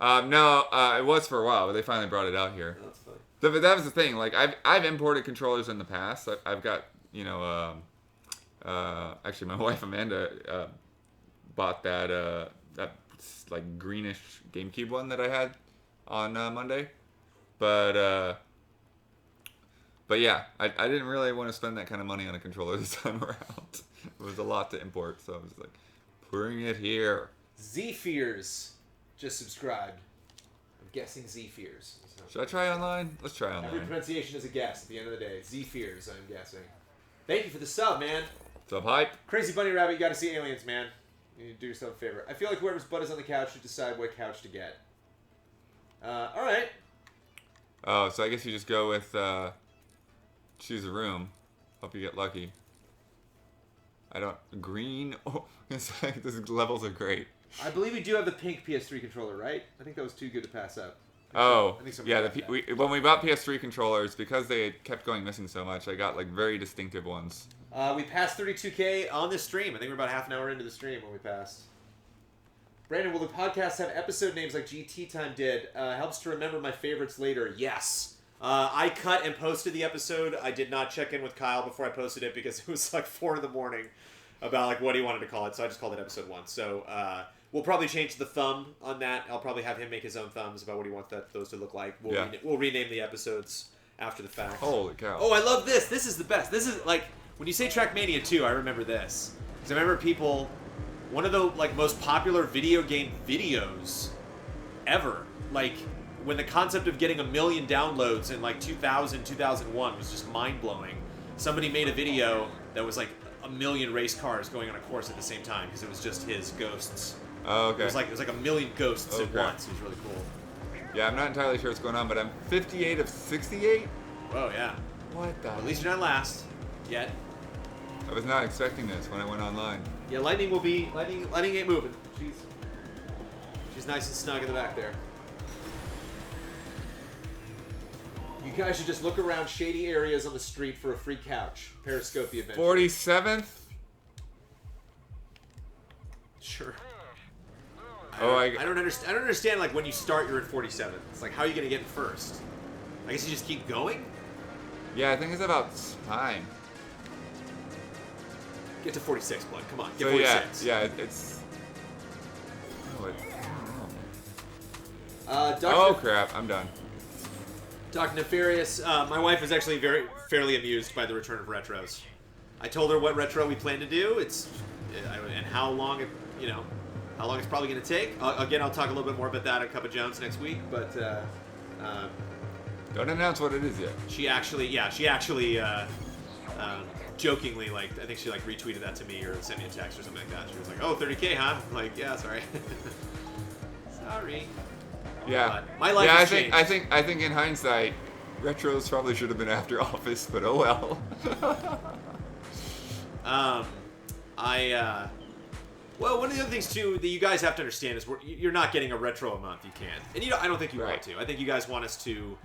[SPEAKER 1] No, it was for a while, but they finally brought it out here.
[SPEAKER 3] Oh, that's fine.
[SPEAKER 1] But that was the thing. Like, I've imported controllers in the past. I've got, actually, my wife Amanda bought that like greenish GameCube one that I had on Monday, but yeah, I didn't really want to spend that kind of money on a controller this time around. It was a lot to import, so I was like, bring it here.
[SPEAKER 3] Z-Fears just subscribed. I'm guessing Z-Fears.
[SPEAKER 1] Should I try online? Let's try online.
[SPEAKER 3] Every pronunciation is a guess at the end of the day. Z-Fears, I'm guessing. Thank you for the sub, man.
[SPEAKER 1] Sub hype.
[SPEAKER 3] Crazy Bunny Rabbit, you got to see Aliens, man. You need to do yourself a favor. I feel like whoever's butt is on the couch should decide what couch to get. All right.
[SPEAKER 1] Oh, so I guess you just go with choose a room. Hope you get lucky. Green. Oh, it's like these levels are great.
[SPEAKER 3] I believe we do have the pink PS3 controller, right? I think that was too good to pass up.
[SPEAKER 1] Oh,
[SPEAKER 3] I think somebody
[SPEAKER 1] yeah.
[SPEAKER 3] got that.
[SPEAKER 1] When we bought PS3 controllers, because they kept going missing so much, I got like very distinctive ones.
[SPEAKER 3] We passed 32K on this stream. I think we're about half an hour into the stream when we passed. Brandon, will the podcast have episode names like GT Time did? Helps to remember my favorites later. Yes. I cut and posted the episode. I did not check in with Kyle before I posted it because it was like 4 a.m. about like what he wanted to call it. So I just called it episode 1. So we'll probably change the thumb on that. I'll probably have him make his own thumbs about what he wants those to look like. We'll rename the episodes after the fact.
[SPEAKER 1] Holy cow.
[SPEAKER 3] Oh, I love this. This is the best. This is like, when you say TrackMania 2, I remember this. Because I remember people, one of the like most popular video game videos ever, like when the concept of getting 1 million downloads in like 2000, 2001 was just mind-blowing. Somebody made a video that was like 1 million race cars going on a course at the same time because it was just his ghosts.
[SPEAKER 1] Oh, okay.
[SPEAKER 3] It was like 1 million ghosts at once. It was really cool.
[SPEAKER 1] Yeah, I'm not entirely sure what's going on, but I'm 58 of 68?
[SPEAKER 3] Oh, yeah.
[SPEAKER 1] What the?
[SPEAKER 3] Well, at least you're not last. Yet.
[SPEAKER 1] I was not expecting this when I went online.
[SPEAKER 3] Yeah, Lightning ain't moving. She's nice and snug in the back there. You guys should just look around shady areas on the street for a free couch. Periscope the adventure.
[SPEAKER 1] 47th?
[SPEAKER 3] Sure.
[SPEAKER 1] I
[SPEAKER 3] don't understand. I don't understand. Like when you start, you're in 47th. It's like, how are you gonna get in first? I guess you just keep going.
[SPEAKER 1] Yeah, I think it's about time.
[SPEAKER 3] Get to 46, Blood. Come on, get
[SPEAKER 1] So
[SPEAKER 3] 46.
[SPEAKER 1] it's. Oh,
[SPEAKER 3] Dr.
[SPEAKER 1] crap! I'm done.
[SPEAKER 3] Dr. Nefarious, my wife is actually fairly amused by the return of retros. I told her what retro we plan to do. And how long it's probably going to take. Again, I'll talk a little bit more about that at Cup of Jones next week. But
[SPEAKER 1] Don't announce what it is yet.
[SPEAKER 3] she actually jokingly, like, I think she like retweeted that to me or sent me a text or something like that. She was like, "Oh, 30K, huh?" I'm like, "Yeah, sorry." Sorry.
[SPEAKER 1] Yeah.
[SPEAKER 3] But my life has changed.
[SPEAKER 1] I think in hindsight, retros probably should have been after Office, but oh well.
[SPEAKER 3] Well, one of the other things too that you guys have to understand is you're not getting a retro a month. You can't, and I don't think you want to. I think you guys want us to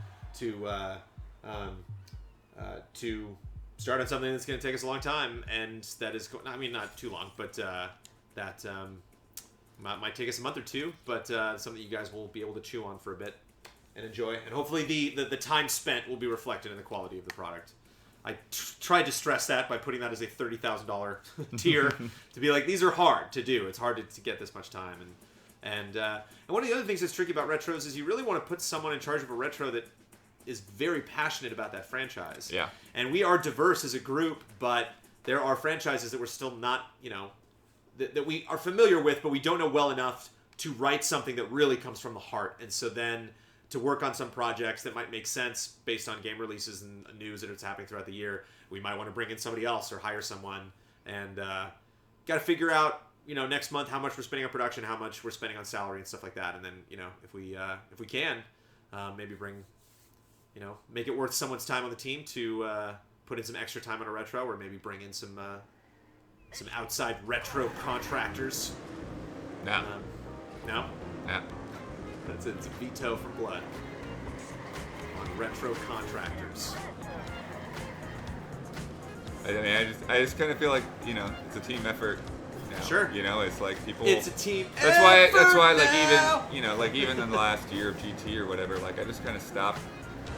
[SPEAKER 3] start on something that's going to take us a long time, and that is, I mean, not too long, but that might take us a month or two, but something you guys will be able to chew on for a bit and enjoy, and hopefully the time spent will be reflected in the quality of the product. I tried to stress that by putting that as a $30,000 tier to be like, these are hard to do. It's hard to get this much time, and one of the other things that's tricky about retros is you really want to put someone in charge of a retro that is very passionate about that franchise.
[SPEAKER 1] Yeah.
[SPEAKER 3] And we are diverse as a group, but there are franchises that we're still not, that we are familiar with, but we don't know well enough to write something that really comes from the heart. And so then to work on some projects that might make sense based on game releases and news that it's happening throughout the year, we might want to bring in somebody else or hire someone. And got to figure out, next month how much we're spending on production, how much we're spending on salary and stuff like that. And then, if we can, maybe bring, make it worth someone's time on the team to put in some extra time on a retro, or maybe bring in some outside retro contractors.
[SPEAKER 1] No.
[SPEAKER 3] No?
[SPEAKER 1] Yeah.
[SPEAKER 3] It's a veto for Blood on retro contractors.
[SPEAKER 1] I just kind of feel like it's a team effort. Now.
[SPEAKER 3] Sure.
[SPEAKER 1] It's like people.
[SPEAKER 3] It's a team.
[SPEAKER 1] That's why
[SPEAKER 3] now!
[SPEAKER 1] like even in the last year of GT or whatever, like I just kind of stopped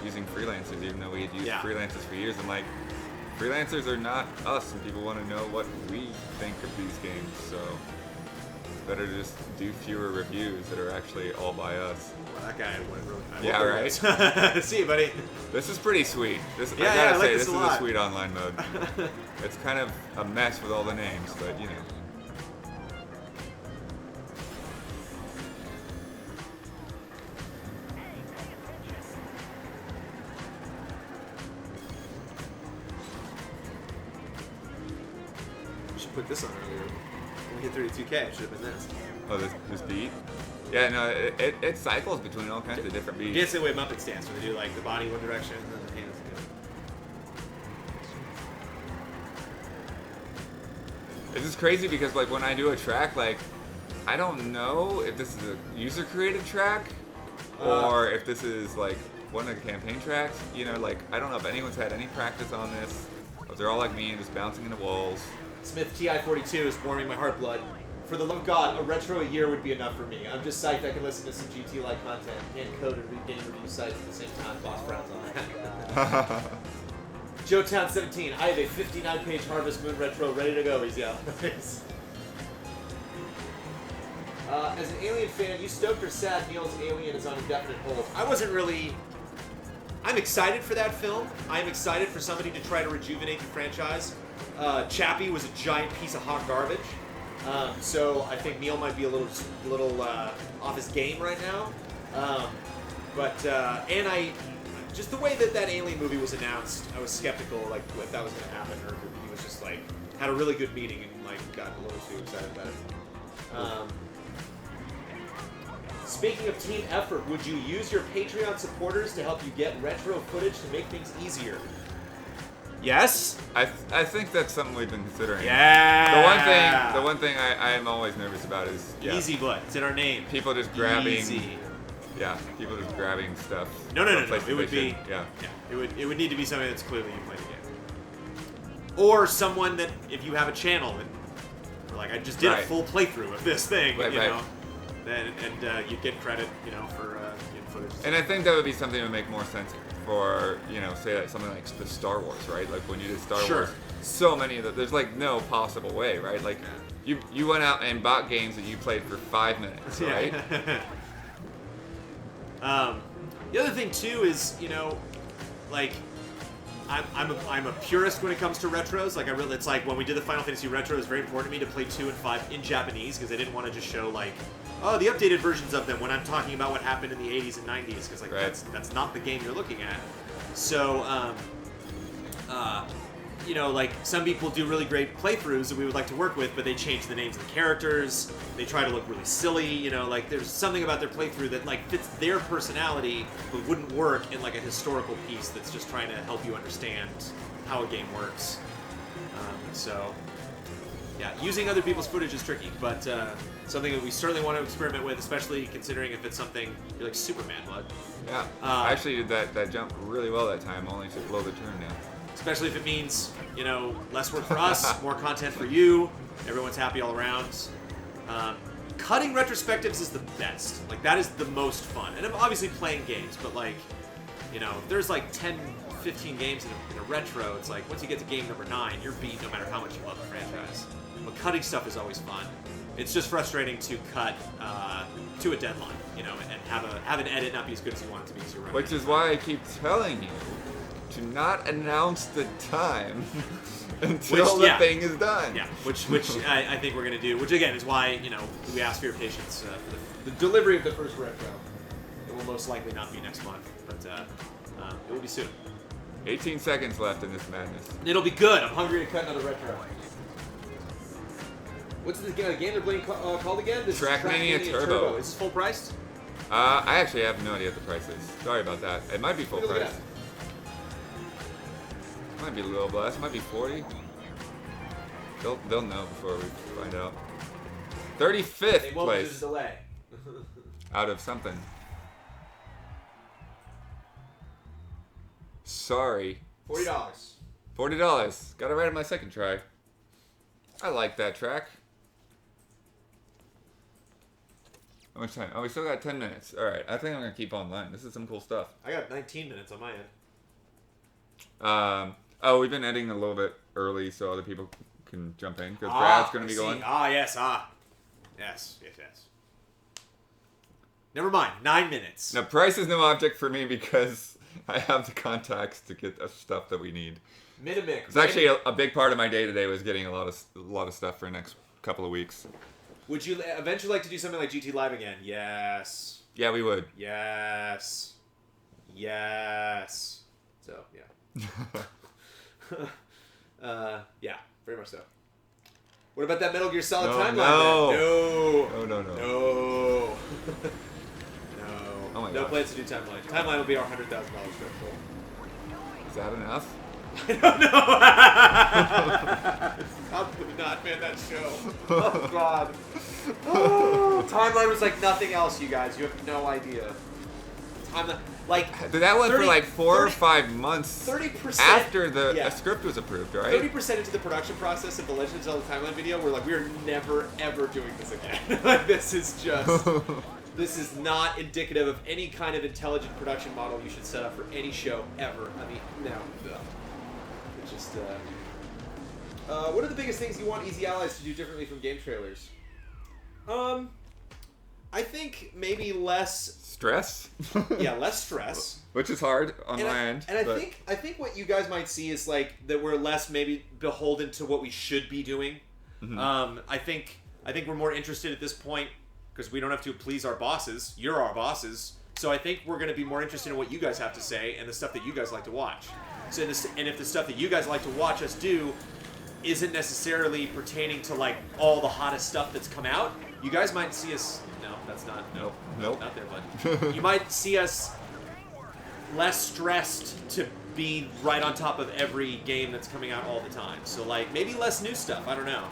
[SPEAKER 1] using freelancers, even though we had used freelancers for years. And like freelancers are not us, and people want to know what we think of these games. So it's better to just do fewer reviews that are actually all by us.
[SPEAKER 3] Well, that guy went really.
[SPEAKER 1] Yeah, right.
[SPEAKER 3] See you, buddy.
[SPEAKER 1] This is pretty sweet. I
[SPEAKER 3] I
[SPEAKER 1] gotta
[SPEAKER 3] like
[SPEAKER 1] say,
[SPEAKER 3] this
[SPEAKER 1] this
[SPEAKER 3] a
[SPEAKER 1] is
[SPEAKER 3] lot.
[SPEAKER 1] a sweet online mode. It's kind of a mess with all the names, but
[SPEAKER 3] We should put this on earlier. When we hit 32K, it should have been this.
[SPEAKER 1] Oh, this beat? Yeah, no, it cycles between all kinds of different beats.
[SPEAKER 3] It's the way Muppets dance, where they do like the body one direction and then the hands.
[SPEAKER 1] It's just crazy because like when I do a track, like I don't know if this is a user created track or if this is like one of the campaign tracks. Like I don't know if anyone's had any practice on this. If they're all like me and just bouncing into walls.
[SPEAKER 3] Smith TI-42 is warming my heart blood. For the love of God, a retro a year would be enough for me. I'm just psyched I can listen to some GT-like content and code and read game review sites at the same time. Boss frowns on that. JoeTown17, I have a 59-page Harvest Moon retro ready to go. He's yelling. As an Alien fan, you stoked or sad Neil's Alien is on indefinite hold? I wasn't really... I'm excited for that film. I'm excited for somebody to try to rejuvenate the franchise. Chappie was a giant piece of hot garbage. So I think Neil might be a little off his game right now. And I just the way that Alien movie was announced, I was skeptical like if that was going to happen, or if he was just like had a really good meeting and like got a little too excited about it. Speaking of team effort, would you use your Patreon supporters to help you get retro footage to make things easier?
[SPEAKER 2] Yes.
[SPEAKER 1] I think that's something we've been considering.
[SPEAKER 2] Yeah.
[SPEAKER 1] The one thing I am always nervous about is
[SPEAKER 2] Easy, but it's in our name.
[SPEAKER 1] people just grabbing.
[SPEAKER 2] Easy.
[SPEAKER 1] Yeah, people just grabbing stuff.
[SPEAKER 2] No.
[SPEAKER 1] from
[SPEAKER 2] It would be.
[SPEAKER 1] PlayStation. Yeah.
[SPEAKER 2] It would need to be something that's clearly you played the game. Or someone that, if you have a channel that, like, I just did a
[SPEAKER 1] Right.
[SPEAKER 2] full playthrough of this thing,
[SPEAKER 1] Right,
[SPEAKER 2] you
[SPEAKER 1] right.
[SPEAKER 2] know, and you'd get credit, you know, for footage.
[SPEAKER 1] And I think that would be something that would make more sense for, say like something like the Star Wars, right? Like when you did Star
[SPEAKER 2] Sure.
[SPEAKER 1] Wars, so many of there's like no possible way, right? Like you went out and bought games that you played for 5 minutes, right?
[SPEAKER 2] The other thing too is, like, I'm a purist when it comes to retros. Like, it's like when we did the Final Fantasy retro, it was very important to me to play 2 and 5 in Japanese because I didn't want to just show like, oh, the updated versions of them when I'm talking about what happened in the 80s and 90s because like
[SPEAKER 1] Right.
[SPEAKER 2] that's not the game you're looking at. So, like some people do really great playthroughs that we would like to work with, but they change the names of the characters. They try to look really silly. Like there's something about their playthrough that like fits their personality, but wouldn't work in like a historical piece that's just trying to help you understand how a game works. So, yeah, using other people's footage is tricky, but something that we certainly want to experiment with, especially considering if it's something you're like Superman, bud.
[SPEAKER 1] Yeah. I actually did that jump really well that time. Only took below the turn now.
[SPEAKER 2] Especially if it means, less work for us, more content for you, everyone's happy all around. Cutting retrospectives is the best. Like, that is the most fun. And I'm obviously playing games, but like, there's like 10, 15 games in a retro, it's like, once you get to game number 9, you're beat no matter how much you love the franchise. But cutting stuff is always fun. It's just frustrating to cut to a deadline, and have an edit not be as good as you want it to be as you're running.
[SPEAKER 1] Which is why I keep telling you to not announce the time until the thing is done.
[SPEAKER 2] Yeah, which I think we're going to do, which again is why, we ask for your patience for the delivery of the first retro. It will most likely not be next month, but it will be soon.
[SPEAKER 1] 18 seconds left in this madness.
[SPEAKER 2] It'll be good. I'm hungry to cut another retro. What's the game they're playing called again? This
[SPEAKER 1] TrackMania
[SPEAKER 2] is
[SPEAKER 1] Turbo.
[SPEAKER 2] Is this full priced?
[SPEAKER 1] I actually have no idea what the price is. Sorry about that. It might be full
[SPEAKER 2] Look at
[SPEAKER 1] price. Might be a little less. Might be 40. They'll know before we find out. 35th
[SPEAKER 2] They won't
[SPEAKER 1] place
[SPEAKER 2] lose delay.
[SPEAKER 1] out of something. Sorry.
[SPEAKER 2] $40.
[SPEAKER 1] $40. Got it right on my second try. I like that track. How much time? Oh, we still got 10 minutes. All right. I think I'm going to keep online. This is some cool stuff.
[SPEAKER 2] I got 19 minutes on my end.
[SPEAKER 1] We've been editing a little bit early so other people can jump in because Brad's going to be going.
[SPEAKER 2] Yes. Yes. Never mind. 9 minutes.
[SPEAKER 1] Now, price is no object for me because I have the contacts to get the stuff that we need.
[SPEAKER 2] Minimic.
[SPEAKER 1] It's actually a big part of my day today was getting a lot of stuff for the next couple of weeks.
[SPEAKER 2] Would you eventually like to do something like GT Live again? Yes.
[SPEAKER 1] Yeah, we would.
[SPEAKER 2] Yes. So, yeah. Yeah, very much so. What about that Metal Gear Solid timeline?
[SPEAKER 1] No.
[SPEAKER 2] Then?
[SPEAKER 1] No.
[SPEAKER 2] No.
[SPEAKER 1] Oh my
[SPEAKER 2] No
[SPEAKER 1] gosh.
[SPEAKER 2] plans to do timeline. Timeline will be our $100,000 stretch goal.
[SPEAKER 1] Is that enough?
[SPEAKER 2] I don't know. Probably not, man. That show. Oh God. Oh, timeline was like nothing else, you guys. You have no idea. Timeline, like.
[SPEAKER 1] Did that went
[SPEAKER 2] 30
[SPEAKER 1] for like 4 or
[SPEAKER 2] 30
[SPEAKER 1] 5 months
[SPEAKER 2] 30%
[SPEAKER 1] after the
[SPEAKER 2] yeah.
[SPEAKER 1] script was approved, right?
[SPEAKER 2] 30% into the production process of the Legend of Zelda Timeline video, we're like, we are never ever doing this again. Like, this is just. This is not indicative of any kind of intelligent production model you should set up for any show ever. I mean, no. It's just, what are the biggest things you want Easy Allies to do differently from game trailers? I think maybe less...
[SPEAKER 1] Stress?
[SPEAKER 2] Yeah, less stress.
[SPEAKER 1] Which is hard on my end.
[SPEAKER 2] And I think what you guys might see is like that we're less maybe beholden to what we should be doing.
[SPEAKER 1] Mm-hmm.
[SPEAKER 2] I think we're more interested at this point because we don't have to please our bosses. You're our bosses. So I think we're going to be more interested in what you guys have to say and the stuff that you guys like to watch. So and if the stuff that you guys like to watch us do isn't necessarily pertaining to like all the hottest stuff that's come out, you guys might see us. No, that's not.
[SPEAKER 1] Nope.
[SPEAKER 2] Not there, bud. You might see us less stressed to
[SPEAKER 3] be right on top of every game that's coming out all the time. So like maybe less new stuff. I don't know.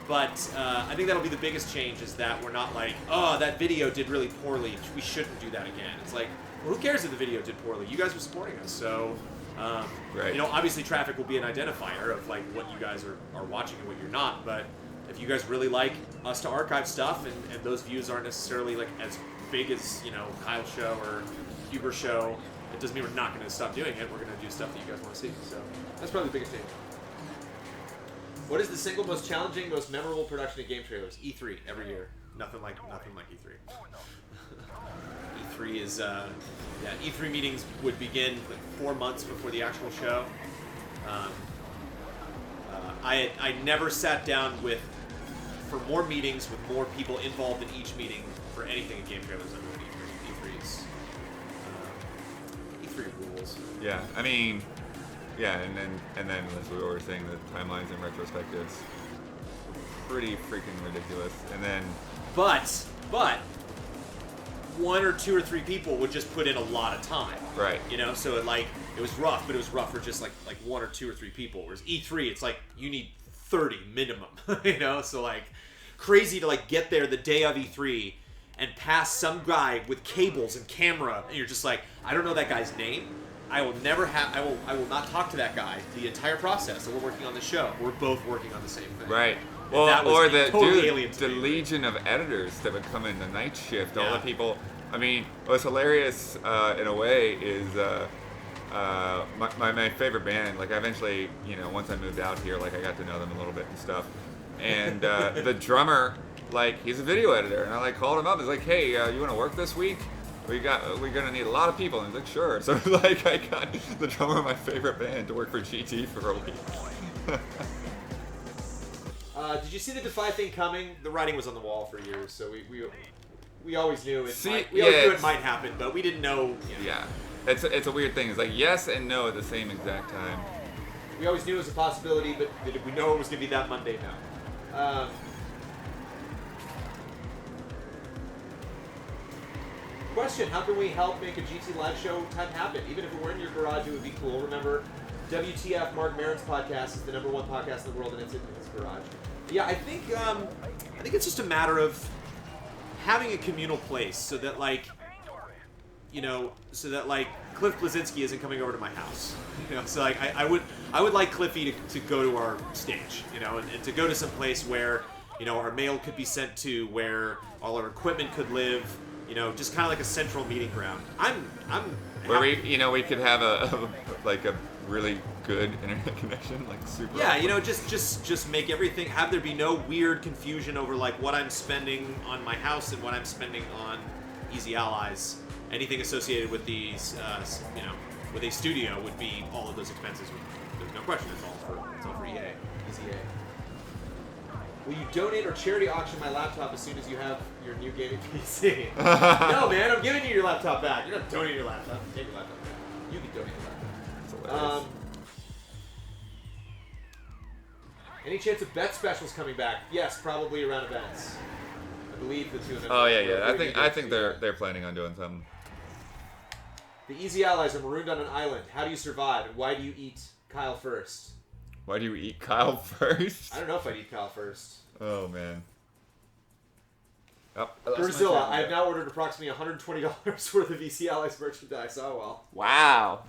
[SPEAKER 3] But I think that'll be the biggest change is that we're not like, oh, that video did really poorly. We shouldn't do that again. It's like, well, who cares if the video did poorly? You guys were supporting us, so
[SPEAKER 1] Right.
[SPEAKER 3] you know, obviously traffic will be an identifier of like what you guys are watching and what you're not. But if you guys really like us to archive stuff and those views aren't necessarily like as big as, you know, Kyle's show or Huber's show, it doesn't mean we're not going to stop doing it. We're going to do stuff that you guys want to see. So that's probably the biggest change. What is the single most challenging, most memorable production of GameTrailers? E3 every year. Nothing like E3. E3 is E3 meetings would begin like 4 months before the actual show. I never sat down for more meetings with more people involved in each meeting for anything in GameTrailers than E3. E3 rules.
[SPEAKER 1] Yeah, I mean, yeah, and then as we were saying, the timelines and retrospectives, pretty freaking ridiculous. And then,
[SPEAKER 3] but one or two or three people would just put in a lot of time.
[SPEAKER 1] right,
[SPEAKER 3] You know, so it was rough, but it was rough for just like one or two or three people. Whereas E3, it's like you need 30 minimum. You know, so like crazy to like get there the day of E3 and pass some guy with cables and camera, and you're just like, I don't know that guy's name. I will not talk to that guy the entire process that we're working on the show. We're both working on the same thing.
[SPEAKER 1] right.
[SPEAKER 3] And
[SPEAKER 1] Well,
[SPEAKER 3] that was
[SPEAKER 1] or the
[SPEAKER 3] totally alien to
[SPEAKER 1] the
[SPEAKER 3] me.
[SPEAKER 1] legion of editors that would come in the night shift. All
[SPEAKER 3] Yeah.
[SPEAKER 1] the people. I mean, what's hilarious in a way is my favorite band. Like, I eventually, you know, once I moved out here, like I got to know them a little bit and stuff. And the drummer, like, he's a video editor, and I like called him up. He's like, "Hey, you want to work this week? We're gonna need a lot of people." And he's like, "Sure." So like, I got the drummer of my favorite band to work for GT for a week.
[SPEAKER 3] Did you see the Defy thing coming? The writing was on the wall for years, so we always knew it. Always knew it might happen, but we didn't know. You know.
[SPEAKER 1] Yeah, it's a weird thing. It's like yes and no at the same exact time.
[SPEAKER 3] We always knew it was a possibility, but did we know it was going to be that Monday? No. Question: how can we help make a GT live show type happen? Even if it were in your garage, it would be cool. Remember, WTF Mark Maron's podcast is the #1 podcast in the world, and it's in his garage. Yeah, I think it's just a matter of having a communal place, so that like, you know, Cliff Blazinski isn't coming over to my house. You know, so like I would like Cliffy to go to our stage, you know, and to go to some place where, you know, our mail could be sent to, where all our equipment could live. You know, just kind of like a central meeting ground. I'm
[SPEAKER 1] Where we could have a really good internet connection, like super.
[SPEAKER 3] Yeah, you know, just make everything, have there be no weird confusion over like what I'm spending on my house and what I'm spending on Easy Allies. Anything associated with these, you know, with a studio would be all of those expenses. There's no question. It's all for EA. Easy EA. Will you donate or charity auction my laptop as soon as you have your new gaming PC? No, man, I'm giving you your laptop back. You're not donating your laptop. Take your laptop back. You can donate your laptop. Any chance of bet specials coming back? Yes, probably around events. I believe the two of them.
[SPEAKER 1] Oh yeah. I think they're planning on doing something.
[SPEAKER 3] The Easy Allies are marooned on an island. How do you survive, and why do you eat Kyle first?
[SPEAKER 1] Why do you eat Kyle first?
[SPEAKER 3] I don't know if I'd eat Kyle first.
[SPEAKER 1] Oh man. Oh,
[SPEAKER 3] Godzilla, I have now ordered approximately $120 worth of Easy Allies merchandise. Oh well.
[SPEAKER 1] Wow.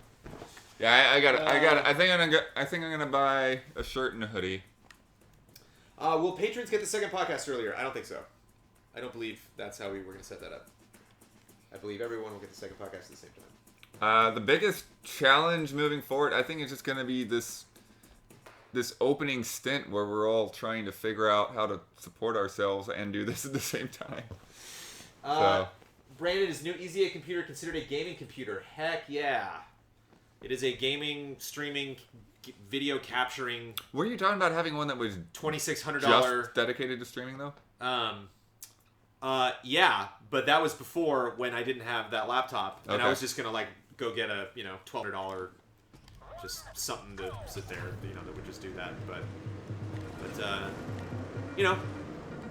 [SPEAKER 1] Yeah, I got. I think I'm gonna buy a shirt and a hoodie.
[SPEAKER 3] Will patrons get the second podcast earlier? I don't think so. I don't believe that's how we were going to set that up. I believe everyone will get the second podcast at the same time.
[SPEAKER 1] The biggest challenge moving forward, I think, is just gonna be this opening stint where we're all trying to figure out how to support ourselves and do this at the same time.
[SPEAKER 3] Brandon, is new Easy A computer considered a gaming computer? Heck yeah. It is a gaming, streaming, video capturing.
[SPEAKER 1] Were you talking about having one that was
[SPEAKER 3] $2,600
[SPEAKER 1] just dedicated to streaming though?
[SPEAKER 3] Yeah, but that was before when I didn't have that laptop, and I
[SPEAKER 1] Okay.
[SPEAKER 3] was just gonna like go get a $1,200 just something to sit there, that would just do that. But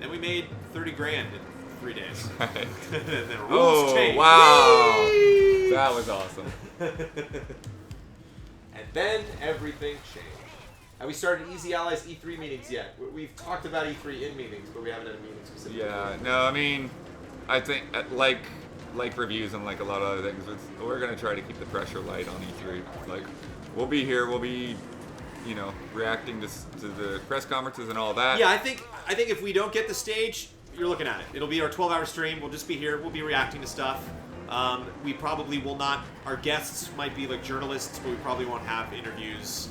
[SPEAKER 3] then we made $30,000 in 3 days.
[SPEAKER 1] Right.
[SPEAKER 3] And then rules
[SPEAKER 1] Oh
[SPEAKER 3] changed.
[SPEAKER 1] wow,
[SPEAKER 3] Whee!
[SPEAKER 1] that was awesome.
[SPEAKER 2] then everything changed. Have we started Easy Allies E3 meetings yet? We've talked about E3 in meetings, but we haven't had a meeting specifically.
[SPEAKER 1] Yeah, no, I mean, I think like reviews and like a lot of other things, we're gonna try to keep the pressure light on E3. Like, we'll be here, we'll be, you know, reacting to the press conferences and all that.
[SPEAKER 3] Yeah, I think if we don't get the stage, you're looking at it. It'll be our 12-hour stream. We'll just be here. We'll be reacting to stuff. We probably will not. Our guests might be like journalists, but we probably won't have interviews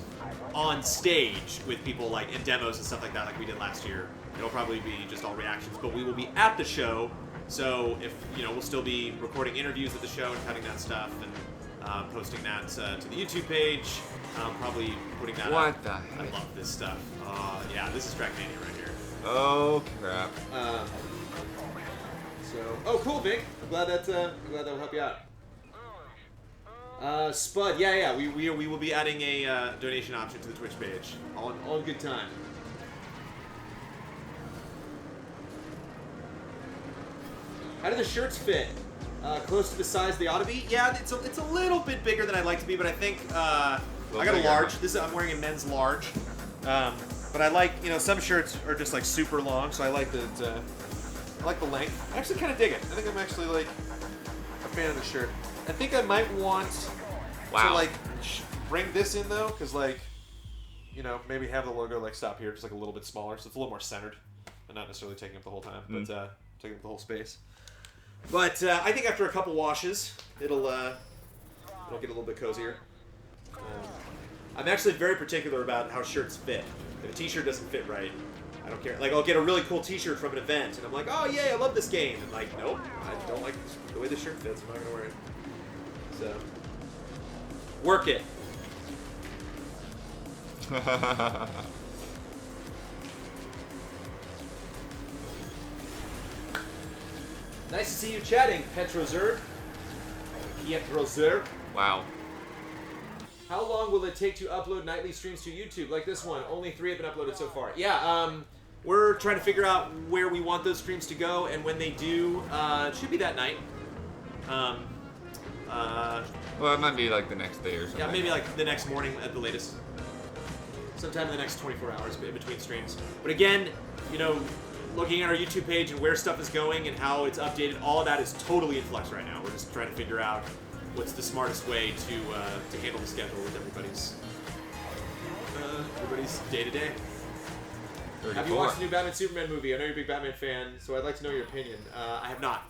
[SPEAKER 3] on stage with people like in demos and stuff like that, like we did last year. It'll probably be just all reactions, but we will be at the show. So if we'll still be recording interviews at the show and cutting that stuff and posting that to the YouTube page. Probably putting that up.
[SPEAKER 1] What the heck?
[SPEAKER 3] I love this stuff. Yeah, this is TrackMania right here.
[SPEAKER 1] Oh crap.
[SPEAKER 2] Oh, cool, Vic. I'm glad that will help you out. Spud, yeah,
[SPEAKER 3] We will be adding a donation option to the Twitch page.
[SPEAKER 2] on good time. How do the shirts fit? Close to the size they ought to be?
[SPEAKER 3] Yeah, it's a little bit bigger than I'd like to be, but I think I got a large. I'm wearing a men's large. But I like, some shirts are just like super long, so I like the length. I actually kind of dig it. I think I'm actually like a fan of the shirt. I think I might want to like bring this in though, because like, maybe have the logo like stop here, just like a little bit smaller, so it's a little more centered, and not necessarily taking up the whole time, but taking up the whole space. But I think after a couple washes, it'll get a little bit cozier. I'm actually very particular about how shirts fit. If a t-shirt doesn't fit right, I don't care. Like, I'll get a really cool t-shirt from an event, and I'm like, oh, yeah, I love this game. And like, nope, I don't like the way the shirt fits. I'm not going to wear it. So, work it.
[SPEAKER 2] Nice to see you chatting, Petrozerg.
[SPEAKER 1] Wow.
[SPEAKER 2] How long will it take to upload nightly streams to YouTube? Like this one, only 3 have been uploaded so far. Yeah,
[SPEAKER 3] we're trying to figure out where we want those streams to go, and when they do, it should be that night.
[SPEAKER 1] Well, it might be like the next day or something.
[SPEAKER 3] Yeah, maybe like the next morning at the latest. Sometime in the next 24 hours in between streams. But again, looking at our YouTube page and where stuff is going and how it's updated, all of that is totally in flux right now. We're just trying to figure out what's the smartest way to handle the schedule with everybody's day to day.
[SPEAKER 2] Have you watched the new Batman Superman movie? I know you're a big Batman fan, so I'd like to know your opinion.
[SPEAKER 3] I have not.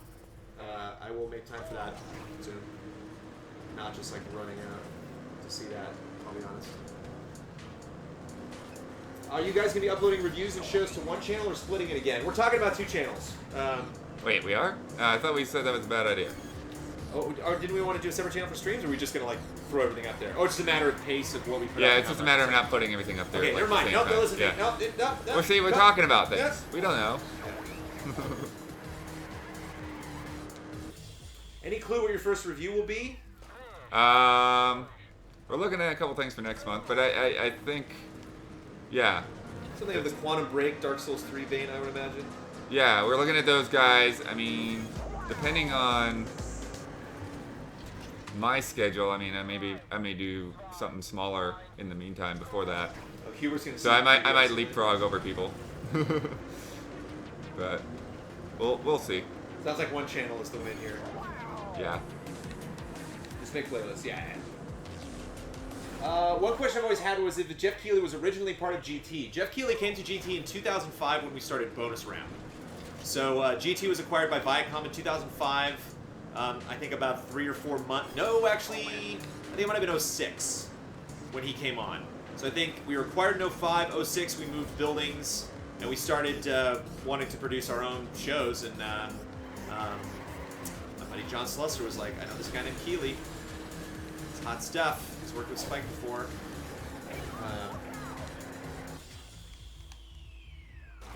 [SPEAKER 2] I will make time for that soon. Not just like running out to see that, I'll be honest. Are you guys going to be uploading reviews and shows to one channel or splitting it again? We're talking about 2 channels.
[SPEAKER 1] Wait, we are? I thought we said that was a bad idea.
[SPEAKER 2] Or didn't we want to do a separate channel for streams, or are we just going to like throw everything up there? Oh, it's just a matter of pace of what we put out.
[SPEAKER 1] Yeah, it's just a matter of not putting everything up there.
[SPEAKER 2] Okay,
[SPEAKER 1] like,
[SPEAKER 2] never mind.
[SPEAKER 1] at the
[SPEAKER 2] No,
[SPEAKER 1] same
[SPEAKER 2] listen.
[SPEAKER 1] time.
[SPEAKER 2] No.
[SPEAKER 1] Well, see, we're talking about things.
[SPEAKER 2] Yes.
[SPEAKER 1] We don't know.
[SPEAKER 2] Any clue what your first review will be?
[SPEAKER 1] We're looking at a couple things for next month, but I think, yeah.
[SPEAKER 2] Something of the Quantum Break, Dark Souls 3 vein, I would imagine.
[SPEAKER 1] Yeah, we're looking at those guys. I mean, depending on my schedule, I mean, I may do something smaller in the meantime before that.
[SPEAKER 2] Oh, Hubert's gonna.
[SPEAKER 1] So I might leapfrog over people. But we'll see.
[SPEAKER 2] Sounds like one channel is the win here.
[SPEAKER 1] Yeah.
[SPEAKER 2] Just make playlists. Yeah. One question I've always had was if Jeff Keighley was originally part of GT.
[SPEAKER 3] Jeff Keighley came to GT in 2005 when we started Bonus Round. So GT was acquired by Viacom in 2005. I think about 3 or 4 months. No, actually, I think it might have been 06 when he came on. So I think we were acquired in 05, 06 we moved buildings, and we started wanting to produce our own shows. And my buddy John Sluster was like, I know this guy named Keighley. It's hot stuff. He's worked with Spike before.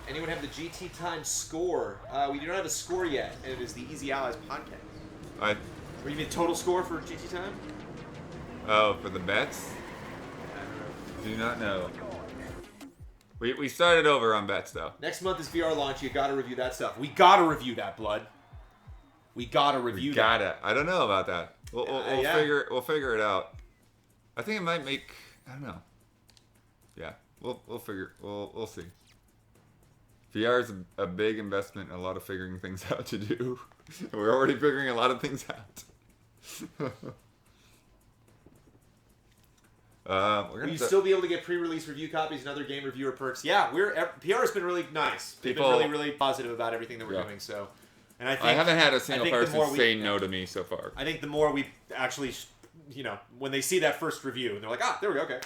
[SPEAKER 2] Anyone have the GT Time score? We do not have a score yet, and it is the Easy Allies podcast.
[SPEAKER 3] Or you mean total score for GT Time?
[SPEAKER 1] Oh, for the bets? Do not know. We started over on bets though.
[SPEAKER 2] Next month is VR launch. You gotta review that stuff. We gotta review that, Blood. We gotta review that.
[SPEAKER 1] I don't know about that. We'll
[SPEAKER 2] yeah.
[SPEAKER 1] figure it out. I think it might make I don't know. Yeah, we'll figure. We'll see. VR is a big investment and a lot of figuring things out to do. We're already figuring a lot of things out.
[SPEAKER 3] Will you still be able to get pre-release review copies and other game reviewer perks? Yeah, PR has been really nice. They've been really positive about everything that we're doing. So, and I
[SPEAKER 1] haven't had a single person say no to me so far.
[SPEAKER 3] I think the more we actually, when they see that first review, and they're like, there we go, okay.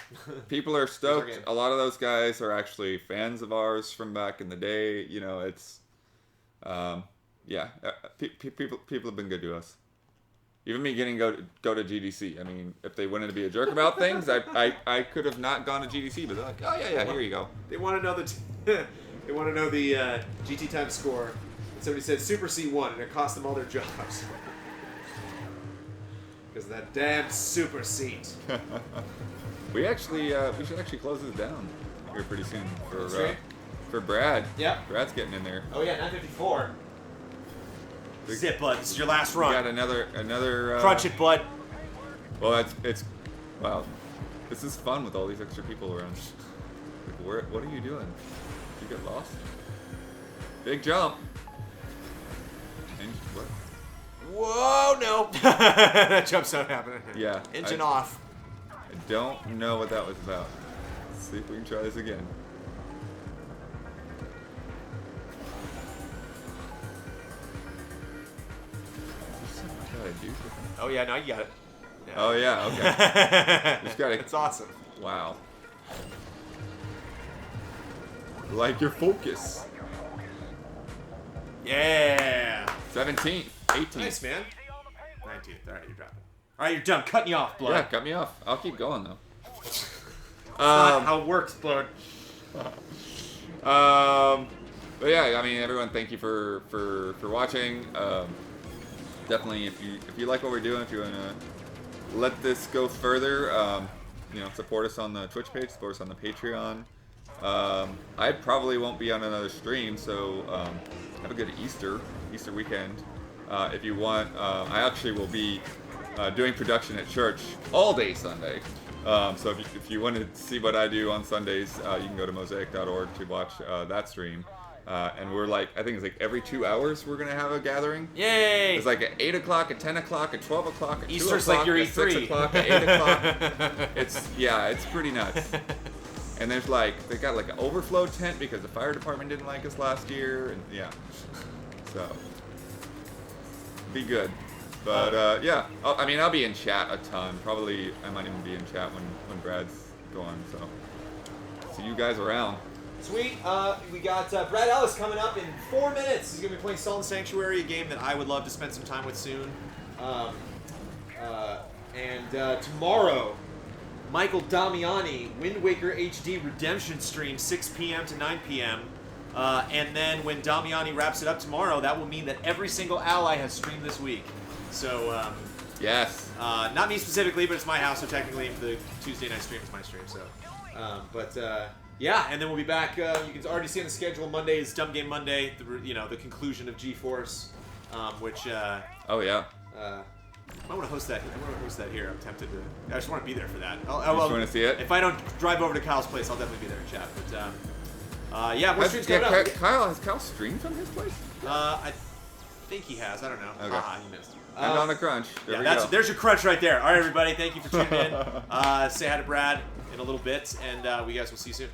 [SPEAKER 1] People are stoked. A lot of those guys are actually fans of ours from back in the day. It's, people have been good to us. Even me getting go to GDC. I mean, if they wanted to be a jerk about things, I could have not gone to GDC. But they're like, oh yeah, here you go.
[SPEAKER 3] They want to know the GT time score. Somebody said Super C won, and it cost them all their jobs because of that damn Super seat.
[SPEAKER 1] we should actually close this down here pretty soon for Brad.
[SPEAKER 3] Yeah,
[SPEAKER 1] Brad's getting in there.
[SPEAKER 3] Oh yeah, 9:54. Zip, bud. This is your last run.
[SPEAKER 1] We got another.
[SPEAKER 3] Crunch it, bud.
[SPEAKER 1] Well, it's wow. This is fun with all these extra people around. What are you doing? Did you get lost? Big jump. What?
[SPEAKER 3] Whoa, no. That jump's not happening.
[SPEAKER 1] Yeah.
[SPEAKER 3] Engine off.
[SPEAKER 1] I don't know what that was about. Let's see if we can try this again.
[SPEAKER 3] Oh yeah, now you got it.
[SPEAKER 1] Yeah. Oh yeah, okay. Just gotta.
[SPEAKER 3] It's awesome.
[SPEAKER 1] Wow. Like your focus.
[SPEAKER 3] Yeah.
[SPEAKER 1] 17th, 18th.
[SPEAKER 3] Nice, man. 19th. All right, you're dropping. All right, you're done. Cutting you off, Blood.
[SPEAKER 1] Yeah, cut me off. I'll keep going though.
[SPEAKER 3] That's not how it works, Blood.
[SPEAKER 1] But yeah, I mean, everyone, thank you for watching. Definitely, if you like what we're doing, if you want to let this go further, support us on the Twitch page, support us on the Patreon. I probably won't be on another stream, so have a good Easter weekend. If you want, I actually will be doing production at church all day Sunday. So if you want to see what I do on Sundays, you can go to mosaic.org to watch that stream. And we're I think it's every 2 hours we're going to have a gathering.
[SPEAKER 3] Yay!
[SPEAKER 1] It's at 8 o'clock, at 10 o'clock, at 12 o'clock, at
[SPEAKER 3] Easter's
[SPEAKER 1] 2 o'clock,
[SPEAKER 3] your
[SPEAKER 1] at
[SPEAKER 3] E3.
[SPEAKER 1] 6 o'clock, at 8 o'clock. It's pretty nuts. And there's they got an overflow tent because the fire department didn't like us last year. And yeah. So, be good. But yeah, I'll be in chat a ton. Probably I might even be in chat when Brad's going. So, see you guys around.
[SPEAKER 3] Sweet. We got Brad Ellis coming up in 4 minutes. He's going to be playing Salt and Sanctuary, a game that I would love to spend some time with soon. And tomorrow, Michael Damiani, Wind Waker HD Redemption stream, 6 p.m. to 9 p.m. And then when Damiani wraps it up tomorrow, that will mean that every single ally has streamed this week. So,
[SPEAKER 1] yes.
[SPEAKER 3] Not me specifically, but it's my house, so technically the Tuesday night stream is my stream. So, yeah, and then we'll be back. You can already see on the schedule. Monday is Dumb Game Monday. The conclusion of GeForce, which.
[SPEAKER 1] Oh yeah.
[SPEAKER 3] I want to host that. I want to host that here. I'm tempted to. I just want to be there for that.
[SPEAKER 1] You just want to see it?
[SPEAKER 3] If I don't drive over to Kyle's place, I'll definitely be there in chat. But yeah, more streams coming up.
[SPEAKER 1] Has Kyle streamed from his place?
[SPEAKER 3] I think he has. I don't know.
[SPEAKER 1] Okay.
[SPEAKER 3] He missed.
[SPEAKER 1] And on the crunch.
[SPEAKER 3] There's your crunch right there. All right, everybody. Thank you for tuning in. Say hi to Brad in a little bit, and we guys will see you soon.